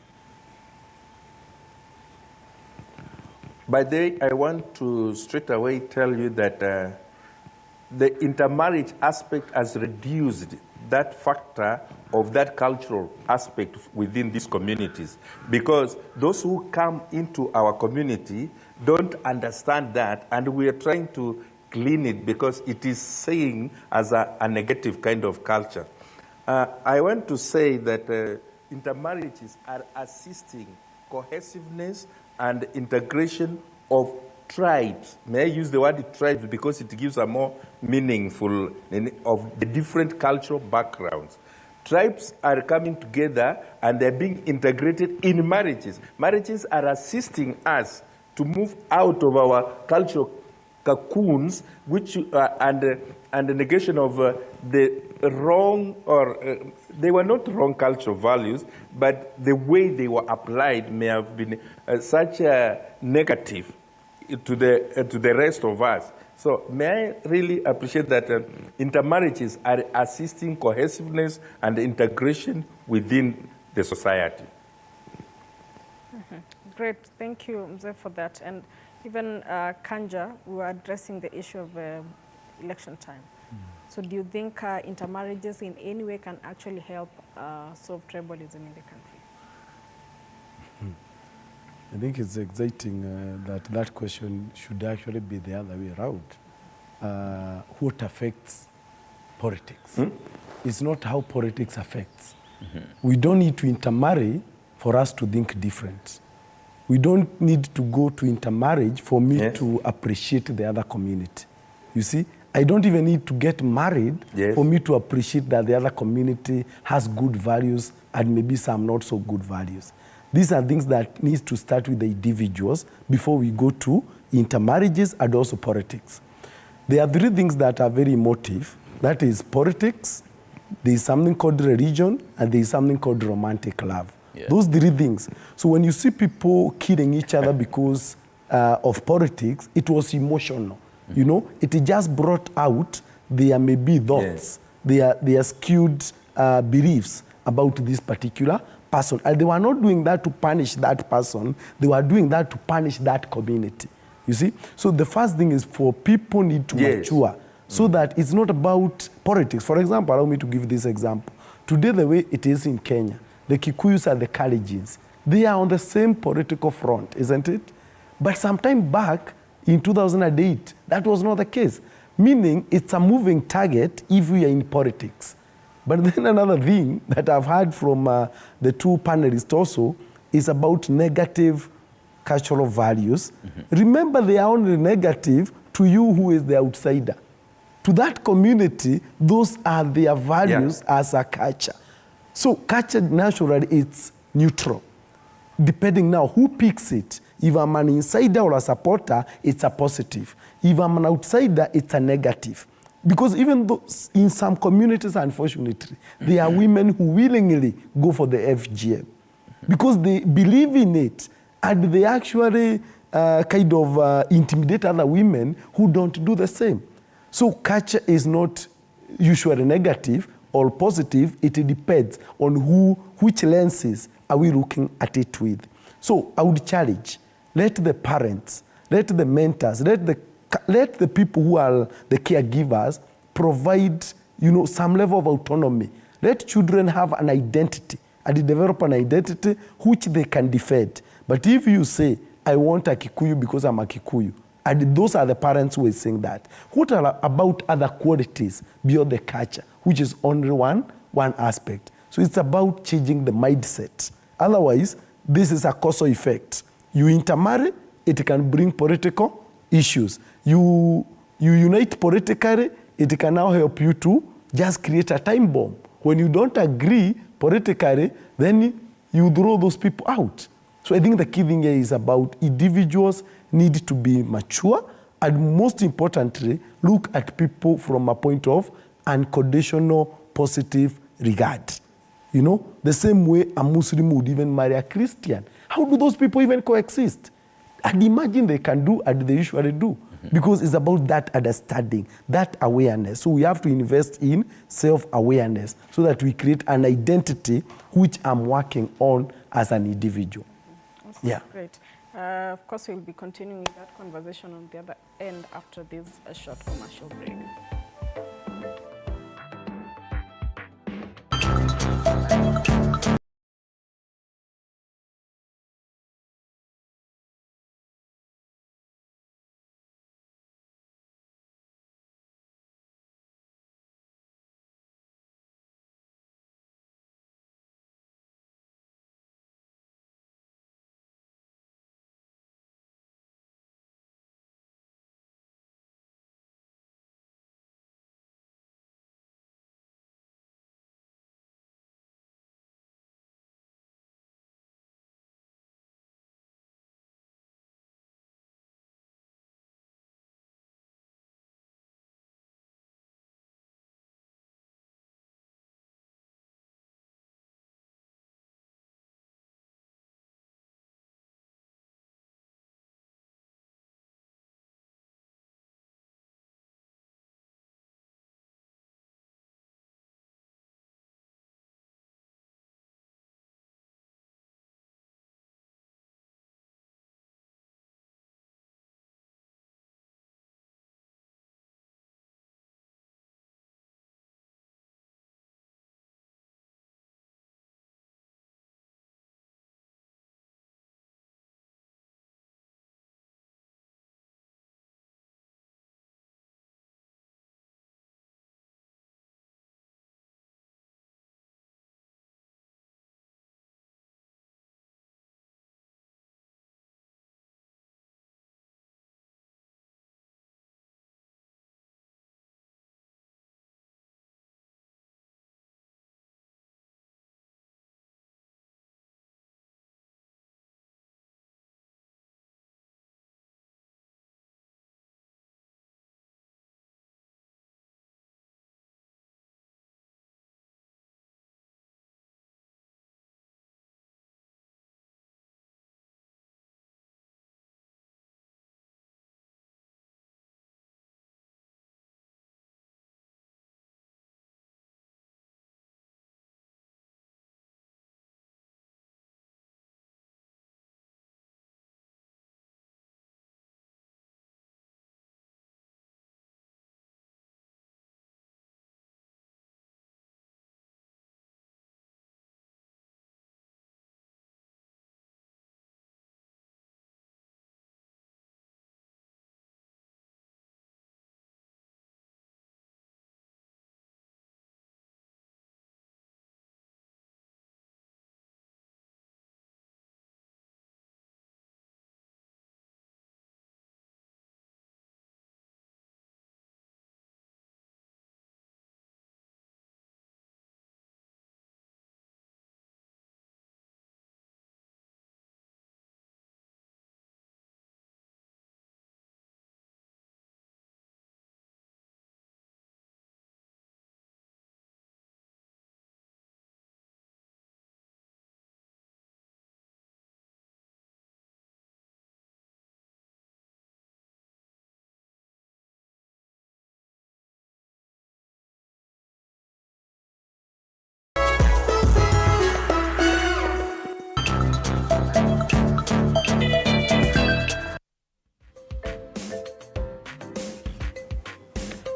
By the way, I want to straight away tell you that the intermarriage aspect has reduced that factor of that cultural aspect within these communities, because those who come into our community don't understand that, and we are trying to clean it because it is seen as a negative kind of culture. I want to say that intermarriages are assisting cohesiveness and integration of tribes. May I use the word tribes because it gives a more meaningful of the different cultural backgrounds. Tribes are coming together and they're being integrated in marriages. Marriages are assisting us to move out of our cultural cocoons, which and the negation of the wrong, or they were not wrong cultural values, but the way they were applied may have been such a negative to the rest of us. So may I really appreciate that intermarriages are assisting cohesiveness and integration within the society. Great, thank you, Mzee, for that. And even Kanja, we were addressing the issue of election time. So do you think intermarriages in any way can actually help solve tribalism in the country? I think it's exciting that question should actually be the other way around. What affects politics? It's not how politics affects. We don't need to intermarry for us to think different. We don't need to go to intermarriage for me to appreciate the other community. You see, I don't even need to get married for me to appreciate that the other community has good values and maybe some not so good values. These are things that need to start with the individuals before we go to intermarriages and also politics. There are three things that are very emotive. That is politics, there is something called religion, and there is something called romantic love. Those three things. So when you see people killing each other because of politics, it was emotional. You know, it just brought out there may be thoughts, there are skewed beliefs about this particular person. And they were not doing that to punish that person, they were doing that to punish that community. You see? So the first thing is for people need to mature so that it's not about politics. For example, allow me to give this example. Today, the way it is in Kenya, the Kikuyus and the Kalenjins, they are on the same political front, isn't it? But sometime back in 2008, that was not the case. Meaning it's a moving target if we are in politics. But then another thing that I've heard from the two panelists also is about negative cultural values. Remember, they are only negative to you who is the outsider. To that community, those are their values as a culture. So culture naturally it's neutral. Depending now who picks it. If I'm an insider or a supporter, it's a positive. If I'm an outsider, it's a negative. Because even though in some communities, unfortunately, there are women who willingly go for the FGM because they believe in it and they actually intimidate other women who don't do the same. So culture is not usually negative or positive. It depends on which lenses are we looking at it with. So I would challenge, let the parents, let the mentors, let the people who are the caregivers provide, some level of autonomy. Let children have an identity and develop an identity which they can defend. But if you say, I want a Kikuyu because I'm a Kikuyu, and those are the parents who are saying that, what are about other qualities beyond the culture, which is only one aspect? So it's about changing the mindset. Otherwise, this is a causal effect. You intermarry, it can bring political issues. You unite politically, it can now help you to just create a time bomb. When you don't agree politically, then you throw those people out. So I think the key thing here is about individuals need to be mature and most importantly, look at people from a point of unconditional positive regard. The same way a Muslim would even marry a Christian. How do those people even coexist? And imagine they can do, and they usually do. Because it's about that understanding, that awareness. So we have to invest in self-awareness so that we create an identity which I'm working on as an individual. Great. Of course, we'll be continuing that conversation on the other end after this short commercial break.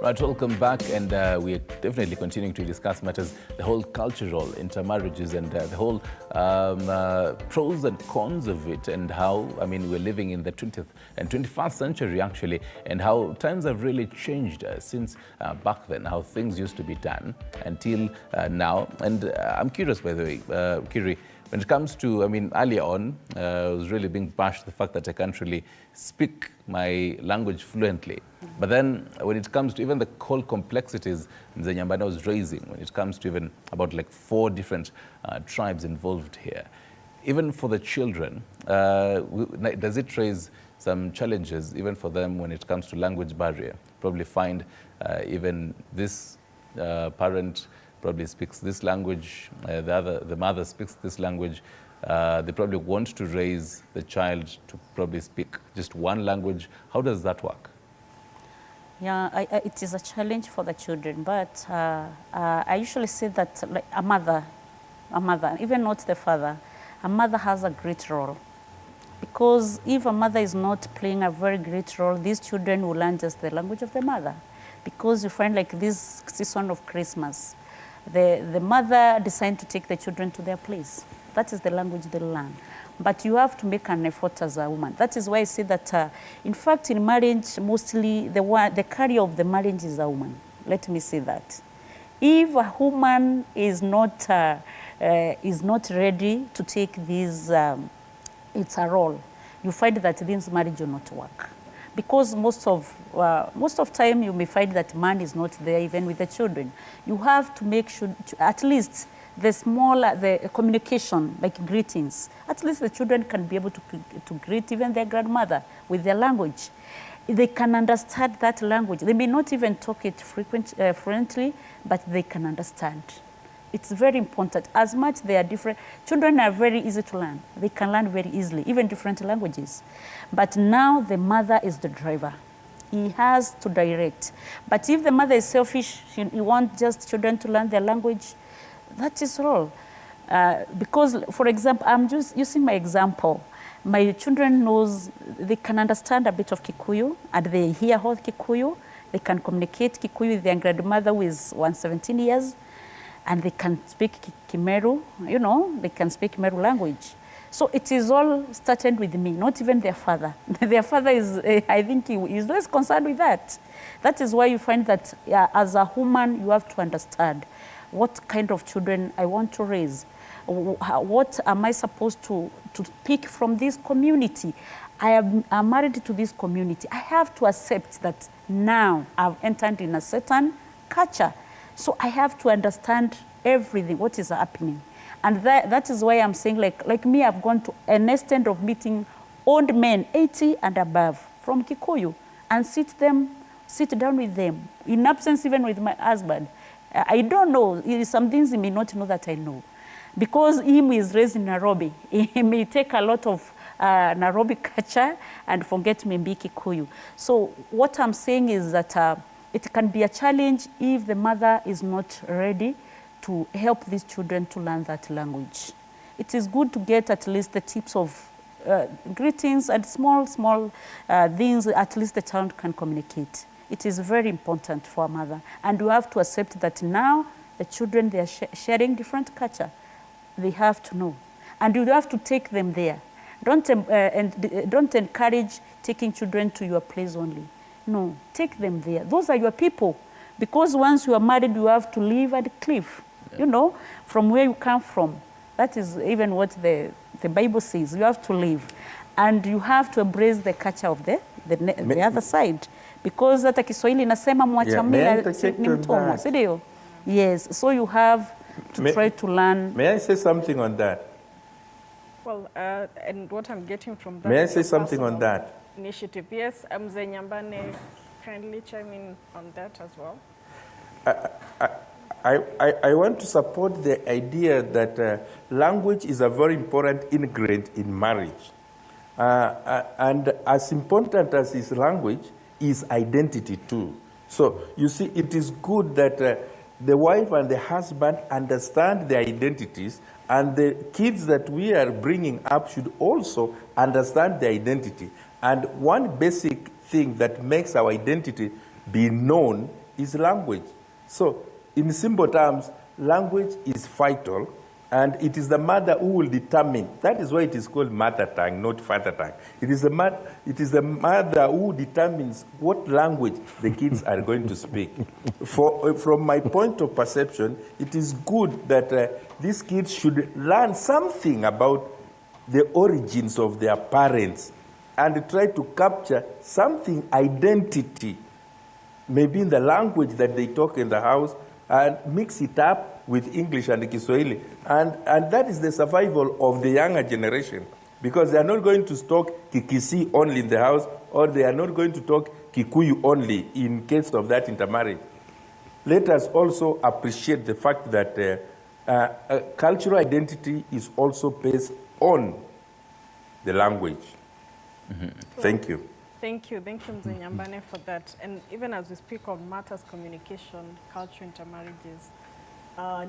Right, welcome back, and we're definitely continuing to discuss matters, the whole cultural intermarriages and the whole pros and cons of it, and how, I mean, we're living in the 20th and 21st century actually, and how times have really changed since back then, how things used to be done until now. And I'm curious, by the way, Kiri, when it comes to, I mean, earlier on, I was really being bashed the fact that I can't really speak my language fluently. But then when it comes to even the whole complexities Mzee Nyambane was raising, when it comes to even about like 4 different tribes involved here, even for the children, does it raise some challenges even for them when it comes to language barrier? Probably find even this parent probably speaks this language, the mother speaks this language. They probably want to raise the child to probably speak just one language. How does that work? Yeah, it is a challenge for the children, but I usually say that like a mother, even not the father, a mother has a great role. Because if a mother is not playing a very great role, these children will learn just the language of the mother. Because you find like this season of Christmas, the mother decides to take the children to their place. That is the language they learn. But you have to make an effort as a woman. That is why I say that, in fact, in marriage, mostly the carrier of the marriage is a woman. Let me say that. If a woman is not ready to take this, it's a role, you find that this marriage will not work. Because most of time you may find that man is not there even with the children. You have to make sure, at least the communication, like greetings, at least the children can be able to greet even their grandmother with their language. They can understand that language. They may not even talk it fluently, but they can understand. It's very important. As much they are different, children are very easy to learn. They can learn very easily, even different languages. But now the mother is the driver. He has to direct. But if the mother is selfish, he wants just children to learn their language, that is all. Because, for example, I'm just using my example. My children they can understand a bit of Kikuyu, and they hear whole Kikuyu. They can communicate Kikuyu with their grandmother who is 117 years, and they can speak Kimeru, they can speak Kimeru language. So it is all started with me, not even their father. Their father is, I think he is less concerned with that. That is why you find that as a woman, you have to understand what kind of children I want to raise. What am I supposed to pick from this community? I'm married to this community. I have to accept that now I've entered in a certain culture. So I have to understand everything, what is happening. And that is why I'm saying, like me, I've gone to an extent of meeting old men, 80 and above, from Kikuyu, and sit down with them, in absence even with my husband. I don't know, some things he may not know that I know. Because he is raised in Nairobi, he may take a lot of Nairobi culture and forget maybe Kikuyu. So what I'm saying is that it can be a challenge if the mother is not ready to help these children to learn that language. It is good to get at least the tips of greetings and small things at least the child can communicate. It is very important for a mother. And you have to accept that now the children, they are sharing different culture. They have to know. And you have to take them there. Don't encourage taking children to your place only. No, take them there. Those are your people. Because once you are married, you have to live at the cliff, from where you come from. That is even what the Bible says. You have to live. And you have to embrace the culture of the other side. Because hata Kiswahili inasema mwacha mila ni mtumwa, si ndio? Yes, so you have to try to learn. May I say something on that? Well, and what I'm getting from that. May I say something on that? Initiative. Yes, Mzee Nyambane, kindly chime in on that as well. I want to support the idea that language is a very important ingredient in marriage. And as important as is language, is identity too. So you see, it is good that the wife and the husband understand their identities, and the kids that we are bringing up should also understand their identity. And one basic thing that makes our identity be known is language. So in simple terms, language is vital, and it is the mother who will determine. That is why it is called mother tongue, not father tongue. It is the mother who determines what language the kids are going to speak. From my point of perception, it is good that these kids should learn something about the origins of their parents and try to capture something identity, maybe in the language that they talk in the house, and mix it up with English and Kiswahili. And that is the survival of the younger generation, because they are not going to talk Kikisi only in the house, or they are not going to talk Kikuyu only in case of that intermarriage. Let us also appreciate the fact that cultural identity is also based on the language. Thank you. Thank you, Mzee Nyambane, for that. And even as we speak of matters, communication, culture, intermarriages,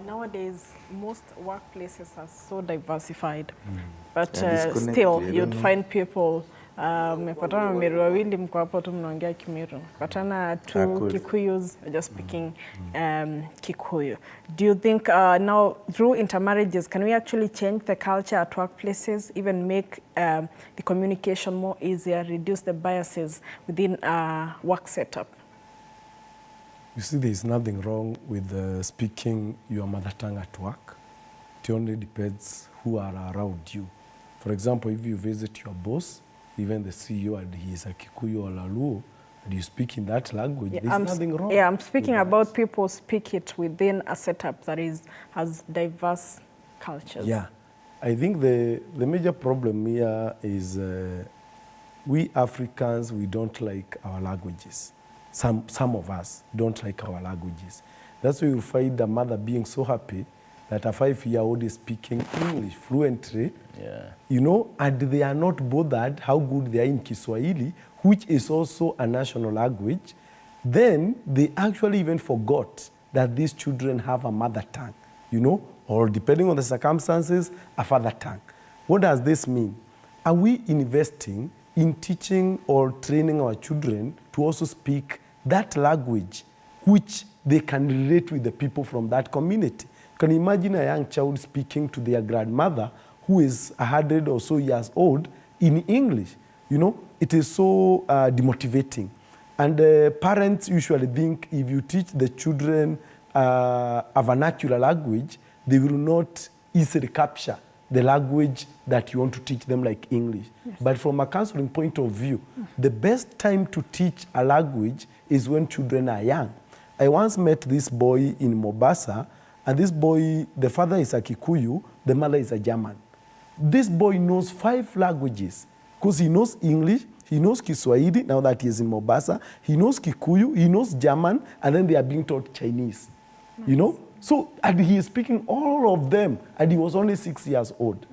nowadays most workplaces are so diversified, but still you'd find people mepatana Meru wawili mko hapo tu mnaongea Kimiru, patana two Kikuyus just speaking Kikuyu. Do you think now through intermarriages can we actually change the culture at workplaces, even make the communication more easier, reduce the biases within work setup? You see, there is nothing wrong with speaking your mother tongue at work. It only depends who are around you. For example, if you visit your boss, even the CEO, and he is a Kikuyu or Laluo, and you speak in that language, there's nothing wrong. Yeah, I'm speaking about people speak it within a setup that has diverse cultures. Yeah, I think the major problem here is we Africans, we don't like our languages. Some of us don't like our languages. That's why you find the mother being so happy that a 5-year-old is speaking English fluently, you know, and they are not bothered how good they are in Kiswahili, which is also a national language. Then they actually even forgot that these children have a mother tongue, you know, or depending on the circumstances, a father tongue. What does this mean? Are we investing in teaching or training our children to also speak that language which they can relate with the people from that community? Can you imagine a young child speaking to their grandmother who is 100 or so years old in English? You know, it is so demotivating. And parents usually think if you teach the children a vernacular language, they will not easily capture the language that you want to teach them, like English. Yes. But from a counseling point of view, the best time to teach a language is when children are young. I once met this boy in Mombasa, and this boy, the father is a Kikuyu, the mother is a German. This boy knows 5 languages because he knows English, he knows Kiswahili, now that he is in Mombasa, he knows Kikuyu, he knows German, and then they are being taught Chinese, you know? So, and he is speaking all of them, and he was only 6 years old.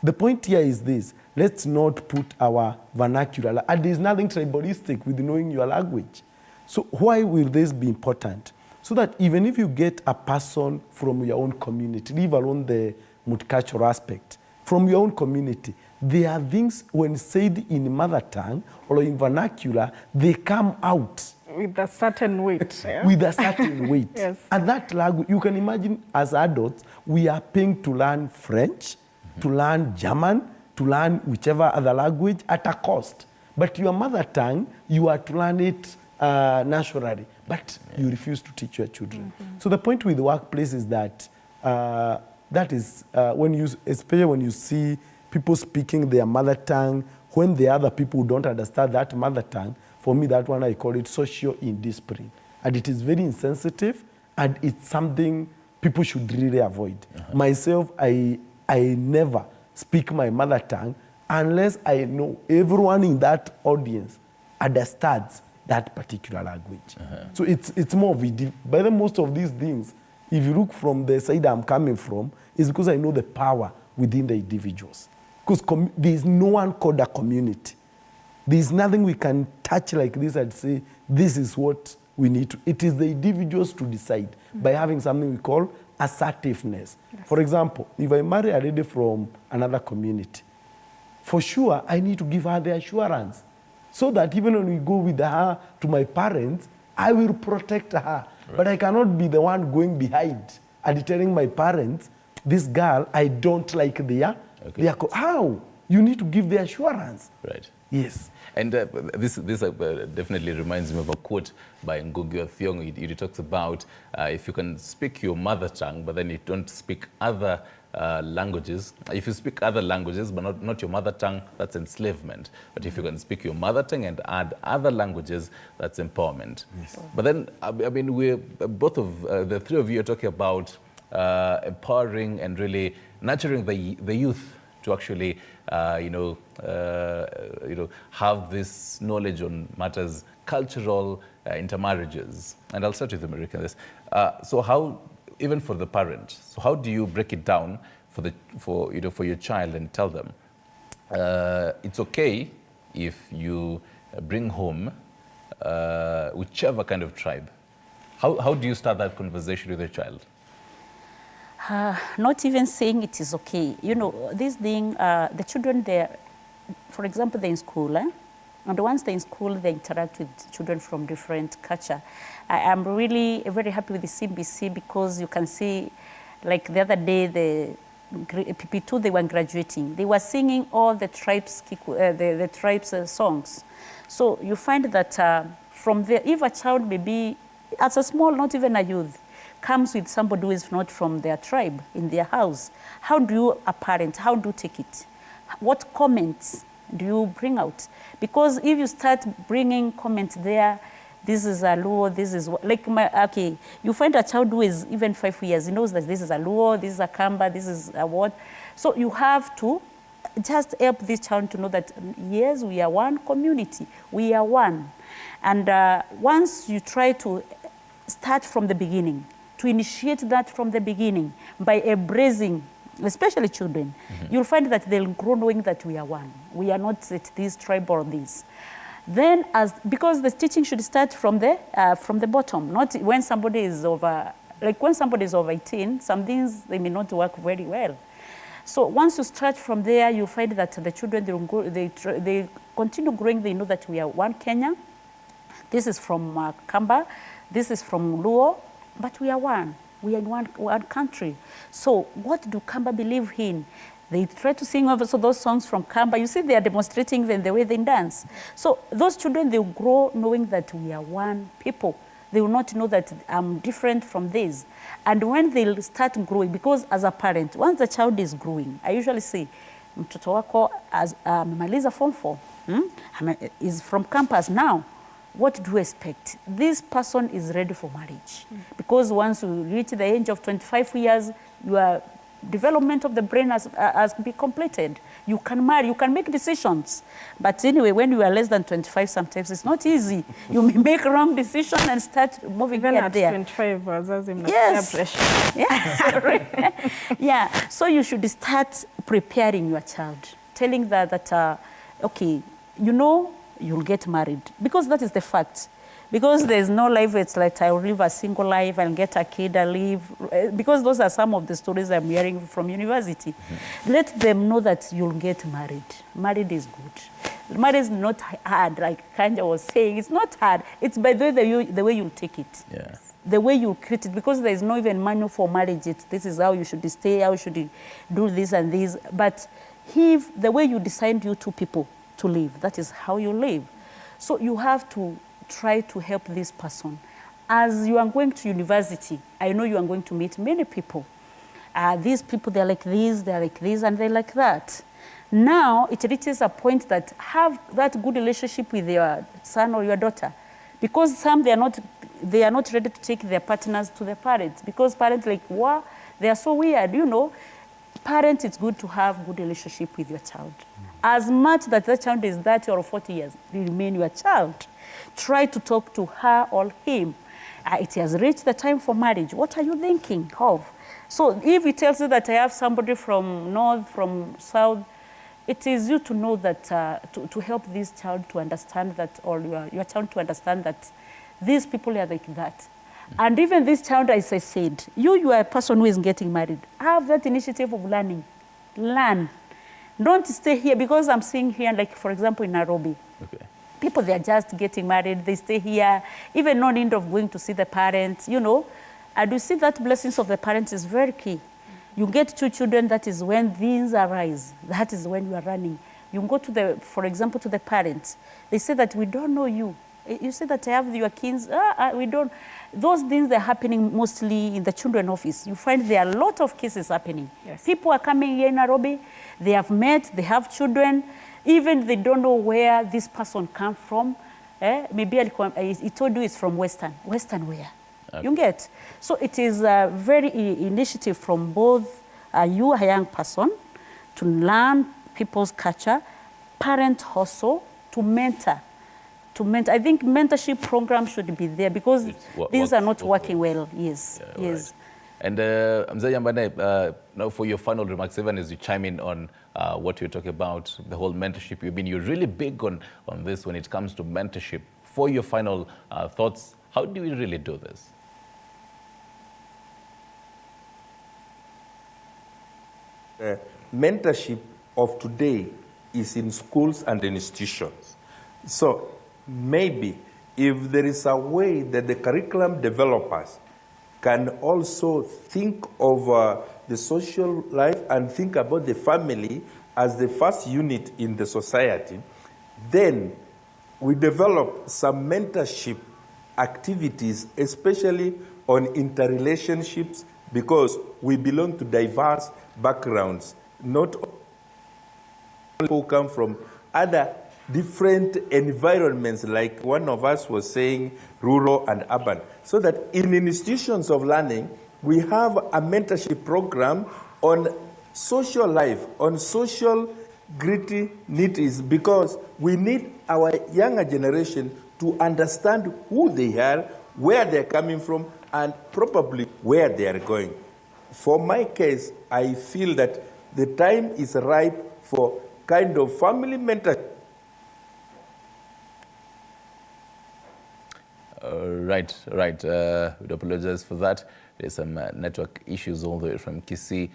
The point here is this: let's not put our vernacular, and there's nothing tribalistic with knowing your language. So why will this be important? So that even if you get a person from your own community, leave alone the multicultural aspect, from your own community, there are things when said in mother tongue or in vernacular, they come out with a certain weight. Yeah? With a certain weight. Yes. And that language, you can imagine as adults, we are paying to learn French, to learn German, to learn whichever other language at a cost. But your mother tongue, you are to learn it naturally, but you refuse to teach your children. So the point with the workplace is that, when you, especially when you see people speaking their mother tongue, when the other people don't understand that mother tongue, for me, that one I call it social indiscipline. And it is very insensitive, and it's something people should really avoid. Myself, I never speak my mother tongue unless I know everyone in that audience understands that particular language. So it's more of a, by the most of these things, if you look from the side I'm coming from, it's because I know the power within the individuals. Because there is no one called a community. There is nothing we can touch like this and say, this is what we need to. It is the individuals to decide by having something we call assertiveness. Yes. For example, if I marry a lady from another community, for sure, I need to give her the assurance so that even when we go with her to my parents, I will protect her. Right. But I cannot be the one going behind and telling my parents, this girl, I don't like their how? You need to give the assurance. Right. Yes. And this definitely reminds me of a quote by Ngugi wa Thiong'o. It talks about if you can speak your mother tongue, but then you don't speak other languages. If you speak other languages, but not your mother tongue, that's enslavement. But if you can speak your mother tongue and add other languages, that's empowerment. Yes. But then, I mean, we're both of the three of you are talking about empowering and really nurturing the youth to actually, have this knowledge on matters cultural, intermarriages. And I'll start with America. So how, even for the parent, so how do you break it down for your child and tell them it's okay if you bring home whichever kind of tribe? How do you start that conversation with your child? Not even saying it is okay. You know, this thing, the children, for example, they're in school, and once they're in school, they interact with children from different culture. I am really very happy with the CBC because you can see, like the other day, the PP2, they were graduating. They were singing all the tribes, the tribes songs. So you find that from there, if a child maybe, as a small, not even a youth, comes with somebody who is not from their tribe in their house, how do you, a parent, how do you take it? What comments do you bring out? Because if you start bringing comments there, this is a Luo, this is like you find a child who is even 5 years, he knows that this is a Luo, this is a Kamba, this is a what. So you have to just help this child to know that yes, we are one community, we are one. And once you try to start from the beginning, to initiate that from the beginning by embracing, especially children, you'll find that they'll grow knowing that we are one. We are not at this tribe or this. Then, because the teaching should start from the bottom, not when somebody is over, like when somebody is over 18, some things they may not work very well. So once you start from there, you find that the children, they continue growing, they know that we are one Kenya. This is from Kamba, this is from Luo, but we are one. We are one country. So what do Kamba believe in? They try to sing also those songs from Kamba. You see, they are demonstrating them the way they dance. So those children, they will grow knowing that we are one people. They will not know that I'm different from this. And when they'll start growing, because as a parent, once the child is growing, I usually say, mtoto wako amemaliza form 4, is from campus now. What do you expect? This person is ready for marriage. Because once you reach the age of 25 years, your development of the brain has been completed. You can marry, you can make decisions. But anyway, when you are less than 25, sometimes it's not easy. You may make a wrong decision and start moving even here at there. 25, yes. Yeah. Yeah. So you should start preparing your child, telling that okay, you know, you'll get married. Because that is the fact. Because there's no life, it's like I'll live a single life and get a kid and live. Because those are some of the stories I'm hearing from university. Let them know that you'll get married. Married is good. Marriage is not hard, like Kanja was saying. It's not hard. It's by the way you'll take it. Yeah. The way you treat it. Because there's no even manual for marriage. This is how you should stay, how you should do this and this. But the way you decide you two people to live, that is how you live. So you have to try to help this person. As you are going to university, I know you are going to meet many people. These people, they're like this, and they're like that. Now, it reaches a point that have that good relationship with your son or your daughter. Because some, they are not ready to take their partners to their parents. Because parents like, wow, they are so weird, you know. Parents, it's good to have good relationship with your child. As much that the child is 30 or 40 years, they remain your child. Try to talk to her or him. It has reached the time for marriage. What are you thinking of? So if he tells you that I have somebody from north, from south, it is you to know that, to help this child to understand that, or your child to understand that these people are like that. And even this child, as I said, you are a person who is getting married. Have that initiative of learning. Learn. Don't stay here, because I'm seeing here, like, for example, in Nairobi. Okay. People, they are just getting married, they stay here, even no need of going to see the parents, you know. And you see that blessings of the parents is very key. You get 2 children, that is when things arise. That is when you are running. You go to the, for example, to the parents. They say that we don't know you. You say that I have your kids, we don't. Those things, they're happening mostly in the children office. You find there are a lot of cases happening. Yes. People are coming here in Nairobi, they have met, they have children, even they don't know where this person come from. Maybe he told you it's from Western. Western where? Okay. You get? So it is a very initiative from both you, a young person, to learn people's culture, parent also, to mentor. I think mentorship program should be there because things are not working well. Yes, yeah, yes. Right. And Mzee Nyambane, now for your final remarks, even as you chime in on what you're talking about, the whole mentorship, you're really big on this when it comes to mentorship. For your final thoughts, how do we really do this? Mentorship of today is in schools and institutions. So maybe if there is a way that the curriculum developers can also think of the social life and think about the family as the first unit in the society, then we develop some mentorship activities, especially on interrelationships, because we belong to diverse backgrounds, not people come from other different environments, like one of us was saying, rural and urban. So that in institutions of learning, we have a mentorship program on social life, on social gritty needs, because we need our younger generation to understand who they are, where they're coming from, and probably where they are going. For my case, I feel that the time is ripe for kind of family mentorship. Right. We'd apologize for that. There's some network issues all the way from Kisii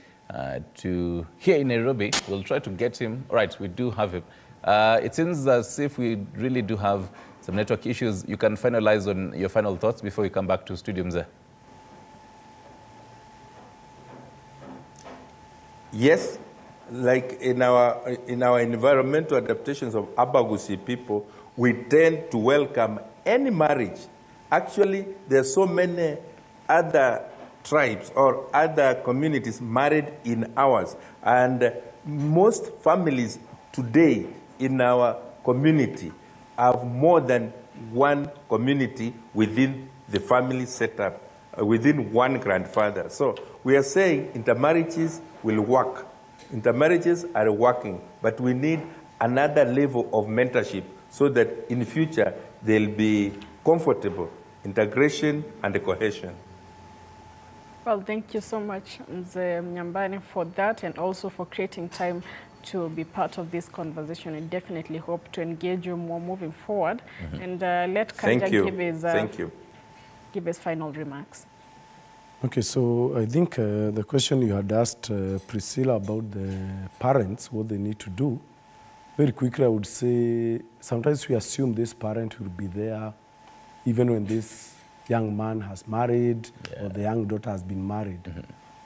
to here in Nairobi. We'll try to get him. All right, we do have him. It seems as if we really do have some network issues. You can finalize on your final thoughts before we come back to studio, Mzee. Yes, like in our environmental adaptations of Abagusi people, we tend to welcome any marriage. Actually, there are so many other tribes or other communities married in ours. And most families today in our community have more than one community within the family setup, within one grandfather. So we are saying intermarriages will work. Intermarriages are working, but we need another level of mentorship so that in the future they'll be comfortable, integration and cohesion. Well, thank you so much, Mzee Nyambane, for that, and also for creating time to be part of this conversation. I definitely hope to engage you more moving forward. And let Kanja give his final remarks. Okay, so I think the question you had asked Priscilla about the parents, what they need to do, very quickly I would say sometimes we assume this parent will be there even when this young man has married or the young daughter has been married.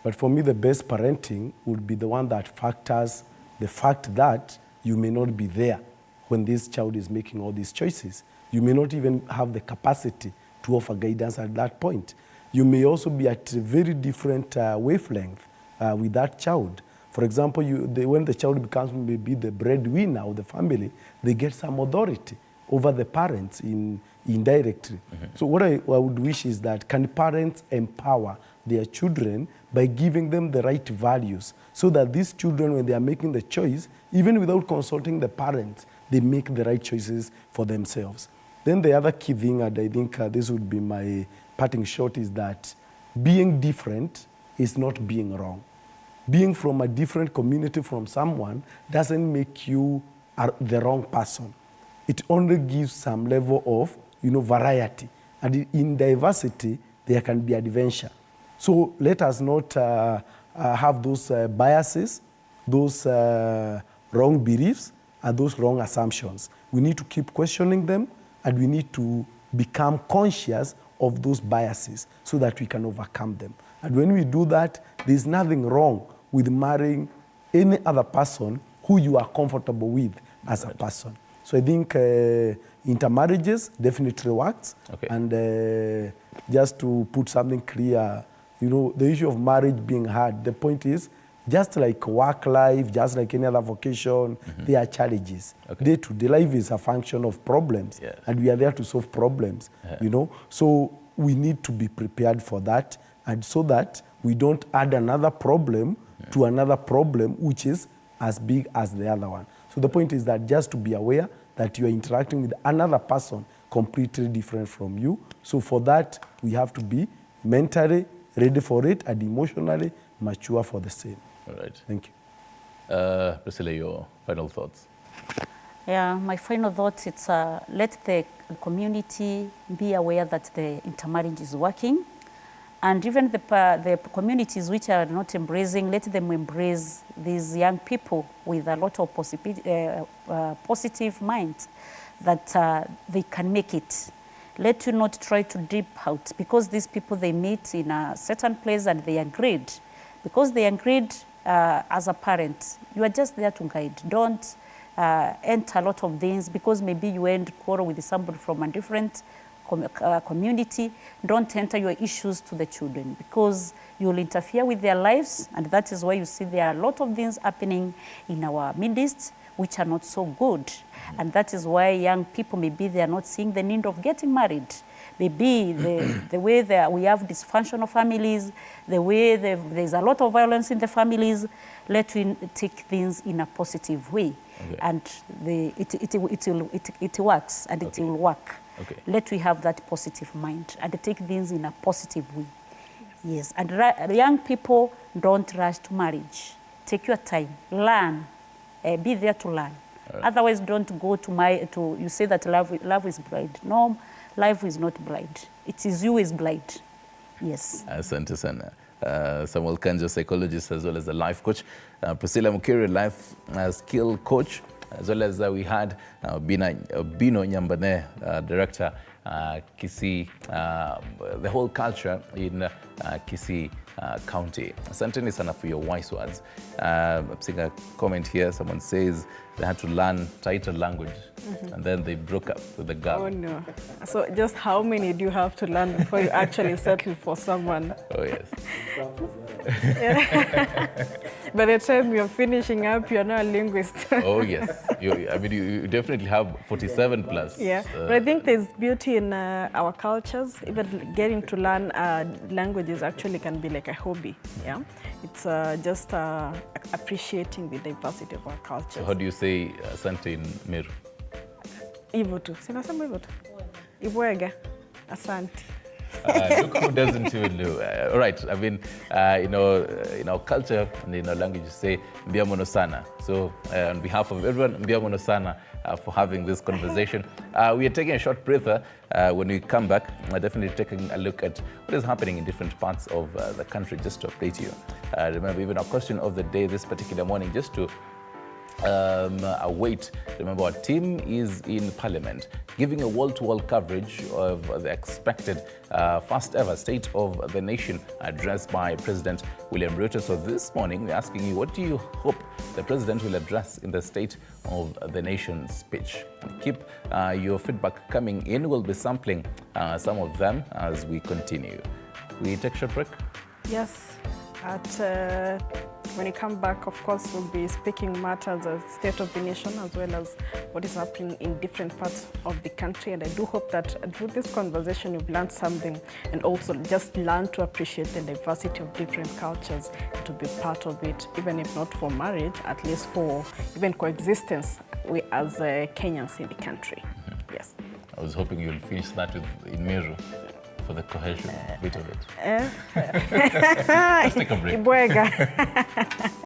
But for me, the best parenting would be the one that factors the fact that you may not be there when this child is making all these choices. You may not even have the capacity to offer guidance at that point. You may also be at a very different wavelength with that child. For example, when the child becomes maybe the breadwinner of the family, they get some authority over the parents indirectly. So what I would wish is that can parents empower their children by giving them the right values so that these children, when they are making the choice, even without consulting the parents, they make the right choices for themselves. Then the other key thing, and I think this would be my parting shot, is that being different is not being wrong. Being from a different community from someone doesn't make you the wrong person. It only gives some level of variety. And in diversity, there can be adventure. So let us not have those biases, those wrong beliefs, are those wrong assumptions. We need to keep questioning them, and we need to become conscious of those biases so that we can overcome them. And when we do that, there's nothing wrong with marrying any other person who you are comfortable with as a person. So I think intermarriages definitely works. Okay. And just to put something clear, you know, the issue of marriage being hard, the point is, just like work life, just like any other vocation, there are challenges. Okay. Day-to-day life is a function of problems, Yes. and we are there to solve problems, you know. So we need to be prepared for that, and so that we don't add another problem to another problem, which is as big as the other one. So the point is that just to be aware that you are interacting with another person completely different from you. So for that, we have to be mentally ready for it and emotionally mature for the same. All right. Thank you. Priscilla, your final thoughts? Yeah, my final thought is let the community be aware that the intermarriage is working. And even the communities which are not embracing, let them embrace these young people with a lot of positive mind that they can make it. Let you not try to dip out, because these people, they meet in a certain place and they agreed. Because they agreed as a parent, you are just there to guide. Don't enter a lot of things, because maybe you end quarrel with somebody from a different community. Don't enter your issues to the children, because you will interfere with their lives, and that is why you see there are a lot of things happening in our midst which are not so good. And that is why young people, maybe they are not seeing the need of getting married. Maybe the way that we have dysfunctional families, the way there's a lot of violence in the families, let we take things in a positive way. Okay. And it works, and it will work. Okay. Let we have that positive mind and take things in a positive way. Yes, and young people, don't rush to marriage. Take your time, learn, be there to learn. Right. Otherwise, don't go to you say that love is blind. No, life is not blind. It is you is blind. Yes. Asante sana. Samuel Kanjo, psychologist as well as a life coach. Priscilla Mukiri, life skill coach, as well as we had Bino Nyambane, director, Kisii, the whole culture in Kisii County. Asanteni sana for your wise words. I'm seeing a comment here. Someone says they had to learn tighter language, and then they broke up with the girl. Oh no. So just how many do you have to learn before you actually settle for someone? Oh yes. By the time you're finishing up, you're not a linguist. Oh yes. You definitely have 47 plus. Yeah, but I think there's beauty in our cultures. Even getting to learn languages actually can be like a hobby. Yeah, it's just appreciating the diversity of our cultures. So how do you say asante in Meru? Hivyo tu. Sinasema hivyo tu. Ibwega. Asante. Look who doesn't even know. All right, I mean, in our culture and in our language, you say mbiamono sana. So on behalf of everyone, mbiamono sana for having this conversation. We are taking a short breather. When we come back, we're definitely taking a look at what is happening in different parts of the country, just to update you. Remember, even our question of the day this particular morning, just to await. Remember, our team is in Parliament, giving a wall-to-wall coverage of the expected first ever State of the Nation address by President William Ruto. So this morning, we're asking you, what do you hope the President will address in the State of the Nation speech? Keep your feedback coming in. We'll be sampling some of them as we continue. We take a short break? Yes. When you come back, of course, we'll be speaking matters of State of the Nation, as well as what is happening in different parts of the country. And I do hope that through this conversation, you've learned something, and also just learn to appreciate the diversity of different cultures, and to be part of it, even if not for marriage, at least for even coexistence as Kenyans in the country. Yes. I was hoping you'll finish that in Meru for the cohesion bit of it. Let's take a break.